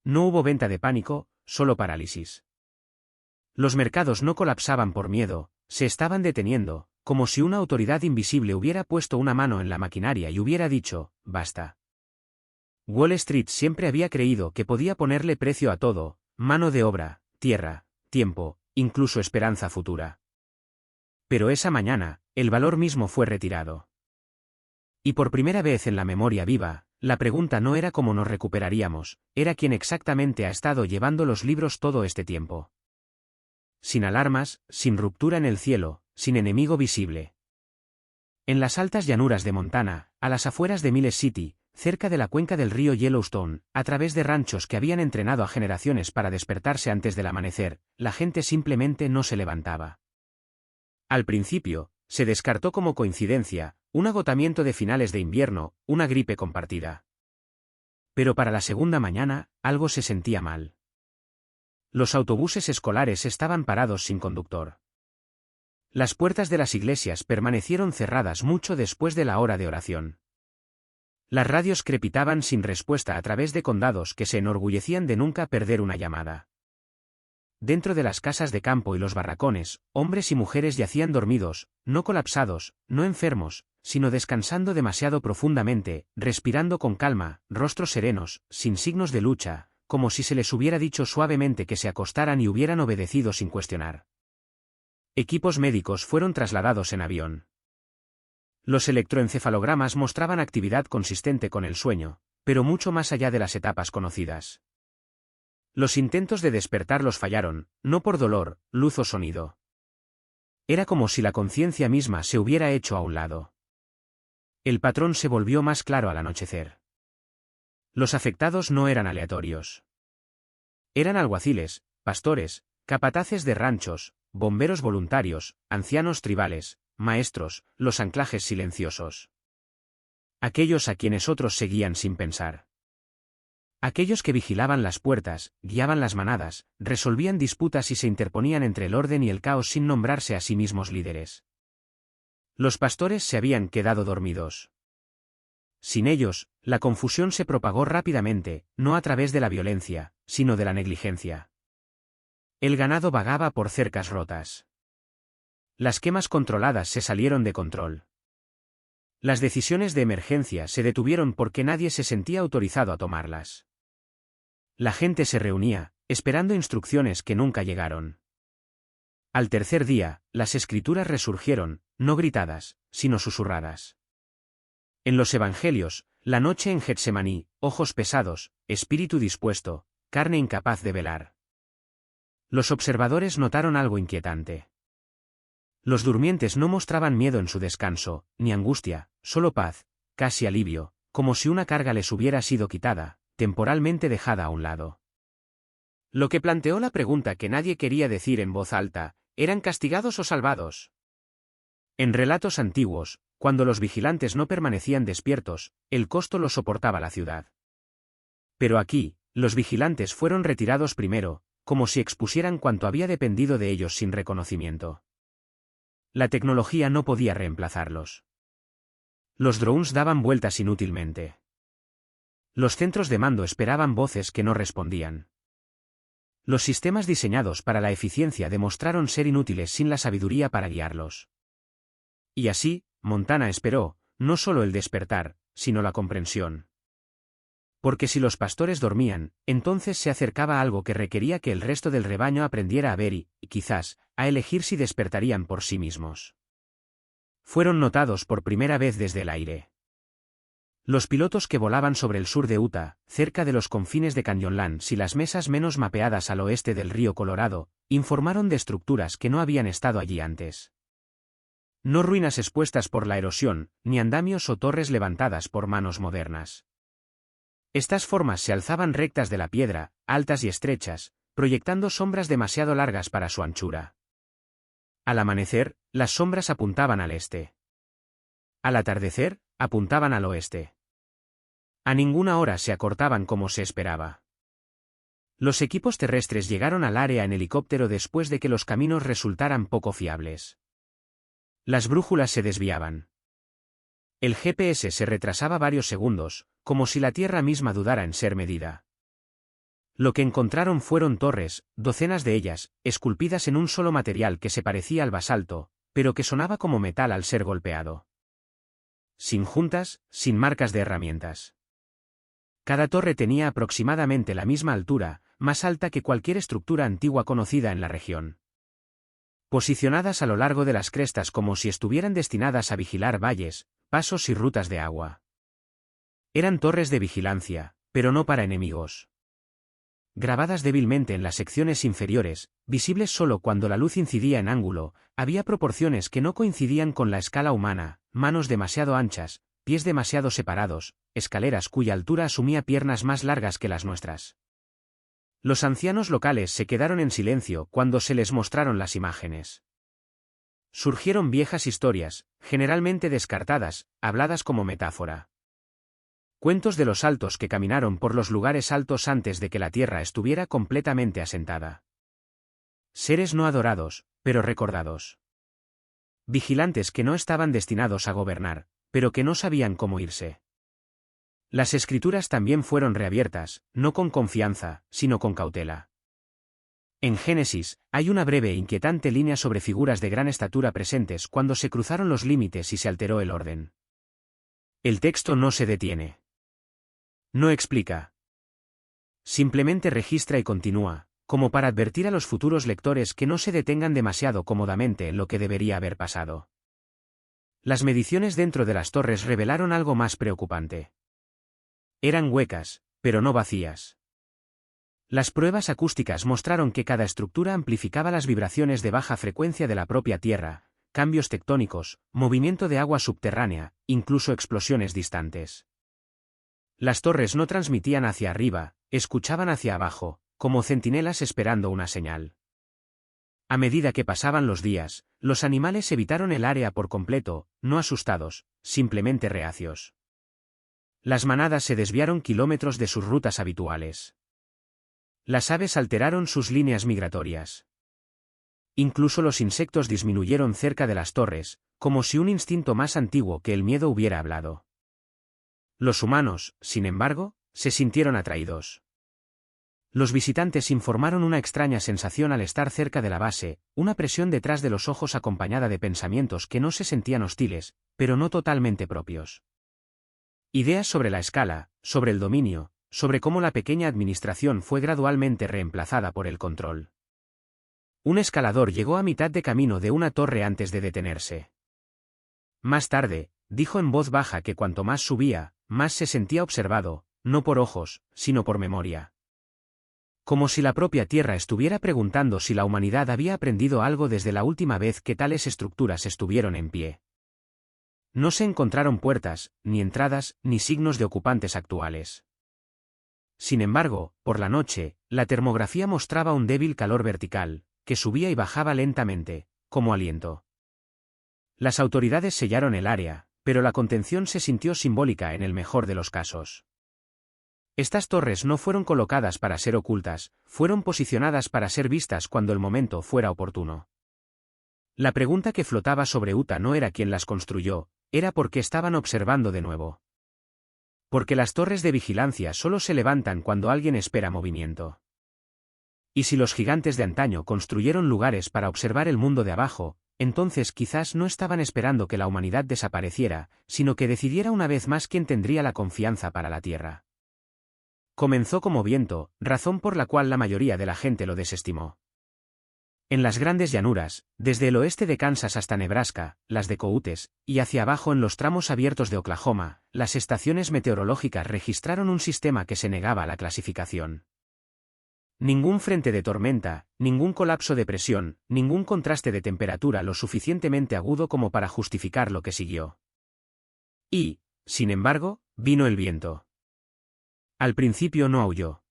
No hubo venta de pánico, solo parálisis. Los mercados no colapsaban por miedo, se estaban deteniendo, como si una autoridad invisible hubiera puesto una mano en la maquinaria y hubiera dicho: basta. Wall Street siempre había creído que podía ponerle precio a todo: mano de obra, tierra, tiempo, incluso esperanza futura. Pero esa mañana, el valor mismo fue retirado. Y por primera vez en la memoria viva, la pregunta no era cómo nos recuperaríamos, era quién exactamente ha estado llevando los libros todo este tiempo. Sin alarmas, sin ruptura en el cielo, sin enemigo visible. En las altas llanuras de Montana, a las afueras de Miles City, cerca de la cuenca del río Yellowstone, a través de ranchos que habían entrenado a generaciones para despertarse antes del amanecer, la gente simplemente no se levantaba. Al principio, se descartó como coincidencia, un agotamiento de finales de invierno, una gripe compartida. Pero para la segunda mañana, algo se sentía mal. Los autobuses escolares estaban parados sin conductor. Las puertas de las iglesias permanecieron cerradas mucho después de la hora de oración. Las radios crepitaban sin respuesta a través de condados que se enorgullecían de nunca perder una llamada. Dentro de las casas de campo y los barracones, hombres y mujeres yacían dormidos, no colapsados, no enfermos, sino descansando demasiado profundamente, respirando con calma, rostros serenos, sin signos de lucha, como si se les hubiera dicho suavemente que se acostaran y hubieran obedecido sin cuestionar. Equipos médicos fueron trasladados en avión. Los electroencefalogramas mostraban actividad consistente con el sueño, pero mucho más allá de las etapas conocidas. Los intentos de despertarlos fallaron, no por dolor, luz o sonido. Era como si la conciencia misma se hubiera hecho a un lado. El patrón se volvió más claro al anochecer. Los afectados no eran aleatorios. Eran alguaciles, pastores, capataces de ranchos, bomberos voluntarios, ancianos tribales, maestros, los anclajes silenciosos. Aquellos a quienes otros seguían sin pensar. Aquellos que vigilaban las puertas, guiaban las manadas, resolvían disputas y se interponían entre el orden y el caos sin nombrarse a sí mismos líderes. Los pastores se habían quedado dormidos. Sin ellos, la confusión se propagó rápidamente, no a través de la violencia, sino de la negligencia. El ganado vagaba por cercas rotas. Las quemas controladas se salieron de control. Las decisiones de emergencia se detuvieron porque nadie se sentía autorizado a tomarlas. La gente se reunía, esperando instrucciones que nunca llegaron. Al tercer día, las escrituras resurgieron, no gritadas, sino susurradas. En los evangelios, la noche en Getsemaní, ojos pesados, espíritu dispuesto, carne incapaz de velar. Los observadores notaron algo inquietante. Los durmientes no mostraban miedo en su descanso, ni angustia, solo paz, casi alivio, como si una carga les hubiera sido quitada, temporalmente dejada a un lado. Lo que planteó la pregunta que nadie quería decir en voz alta: ¿eran castigados o salvados? En relatos antiguos, cuando los vigilantes no permanecían despiertos, el costo lo soportaba la ciudad. Pero aquí, los vigilantes fueron retirados primero, como si expusieran cuanto había dependido de ellos sin reconocimiento. La tecnología no podía reemplazarlos. Los drones daban vueltas inútilmente. Los centros de mando esperaban voces que no respondían. Los sistemas diseñados para la eficiencia demostraron ser inútiles sin la sabiduría para guiarlos. Y así, Montana esperó, no solo el despertar, sino la comprensión. Porque si los pastores dormían, entonces se acercaba algo que requería que el resto del rebaño aprendiera a ver y, quizás, a elegir si despertarían por sí mismos. Fueron notados por primera vez desde el aire. Los pilotos que volaban sobre el sur de Utah, cerca de los confines de Canyonlands y las mesas menos mapeadas al oeste del río Colorado, informaron de estructuras que no habían estado allí antes. No ruinas expuestas por la erosión, ni andamios o torres levantadas por manos modernas. Estas formas se alzaban rectas de la piedra, altas y estrechas, proyectando sombras demasiado largas para su anchura. Al amanecer, las sombras apuntaban al este. Al atardecer, apuntaban al oeste. A ninguna hora se acortaban como se esperaba. Los equipos terrestres llegaron al área en helicóptero después de que los caminos resultaran poco fiables. Las brújulas se desviaban. El GPS se retrasaba varios segundos, como si la Tierra misma dudara en ser medida. Lo que encontraron fueron torres, docenas de ellas, esculpidas en un solo material que se parecía al basalto, pero que sonaba como metal al ser golpeado. Sin juntas, sin marcas de herramientas. Cada torre tenía aproximadamente la misma altura, más alta que cualquier estructura antigua conocida en la región. Posicionadas a lo largo de las crestas como si estuvieran destinadas a vigilar valles, pasos y rutas de agua. Eran torres de vigilancia, pero no para enemigos. Grabadas débilmente en las secciones inferiores, visibles solo cuando la luz incidía en ángulo, había proporciones que no coincidían con la escala humana, manos demasiado anchas, pies demasiado separados, escaleras cuya altura asumía piernas más largas que las nuestras. Los ancianos locales se quedaron en silencio cuando se les mostraron las imágenes. Surgieron viejas historias, generalmente descartadas, habladas como metáfora. Cuentos de los altos que caminaron por los lugares altos antes de que la tierra estuviera completamente asentada. Seres no adorados, pero recordados. Vigilantes que no estaban destinados a gobernar, pero que no sabían cómo irse. Las escrituras también fueron reabiertas, no con confianza, sino con cautela. En Génesis, hay una breve e inquietante línea sobre figuras de gran estatura presentes cuando se cruzaron los límites y se alteró el orden. El texto no se detiene. No explica. Simplemente registra y continúa, como para advertir a los futuros lectores que no se detengan demasiado cómodamente en lo que debería haber pasado. Las mediciones dentro de las torres revelaron algo más preocupante. Eran huecas, pero no vacías. Las pruebas acústicas mostraron que cada estructura amplificaba las vibraciones de baja frecuencia de la propia Tierra, cambios tectónicos, movimiento de agua subterránea, incluso explosiones distantes. Las torres no transmitían hacia arriba, escuchaban hacia abajo, como centinelas esperando una señal. A medida que pasaban los días, los animales evitaron el área por completo, no asustados, simplemente reacios. Las manadas se desviaron kilómetros de sus rutas habituales. Las aves alteraron sus líneas migratorias. Incluso los insectos disminuyeron cerca de las torres, como si un instinto más antiguo que el miedo hubiera hablado. Los humanos, sin embargo, se sintieron atraídos. Los visitantes informaron una extraña sensación al estar cerca de la base, una presión detrás de los ojos acompañada de pensamientos que no se sentían hostiles, pero no totalmente propios. Ideas sobre la escala, sobre el dominio, sobre cómo la pequeña administración fue gradualmente reemplazada por el control. Un escalador llegó a mitad de camino de una torre antes de detenerse. Más tarde, dijo en voz baja que cuanto más subía, más se sentía observado, no por ojos, sino por memoria. Como si la propia Tierra estuviera preguntando si la humanidad había aprendido algo desde la última vez que tales estructuras estuvieron en pie. No se encontraron puertas, ni entradas, ni signos de ocupantes actuales. Sin embargo, por la noche, la termografía mostraba un débil calor vertical, que subía y bajaba lentamente, como aliento. Las autoridades sellaron el área, pero la contención se sintió simbólica en el mejor de los casos. Estas torres no fueron colocadas para ser ocultas, fueron posicionadas para ser vistas cuando el momento fuera oportuno. La pregunta que flotaba sobre Utah no era quién las construyó, era por qué estaban observando de nuevo. Porque las torres de vigilancia solo se levantan cuando alguien espera movimiento. Y si los gigantes de antaño construyeron lugares para observar el mundo de abajo, entonces quizás no estaban esperando que la humanidad desapareciera, sino que decidiera una vez más quién tendría la confianza para la Tierra. Comenzó como viento, razón por la cual la mayoría de la gente lo desestimó. En las grandes llanuras, desde el oeste de Kansas hasta Nebraska, las de Coutes, y hacia abajo en los tramos abiertos de Oklahoma, las estaciones meteorológicas registraron un sistema que se negaba a la clasificación. Ningún frente de tormenta, ningún colapso de presión, ningún contraste de temperatura lo suficientemente agudo como para justificar lo que siguió. Y, sin embargo, vino el viento. Al principio no aulló.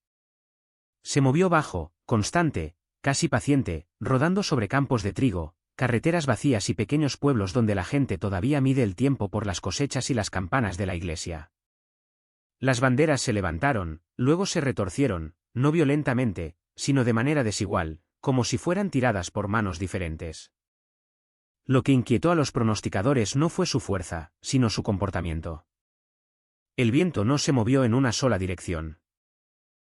Se movió bajo, constante, casi paciente, rodando sobre campos de trigo, carreteras vacías y pequeños pueblos donde la gente todavía mide el tiempo por las cosechas y las campanas de la iglesia. Las banderas se levantaron, luego se retorcieron, no violentamente, sino de manera desigual, como si fueran tiradas por manos diferentes. Lo que inquietó a los pronosticadores no fue su fuerza, sino su comportamiento. El viento no se movió en una sola dirección.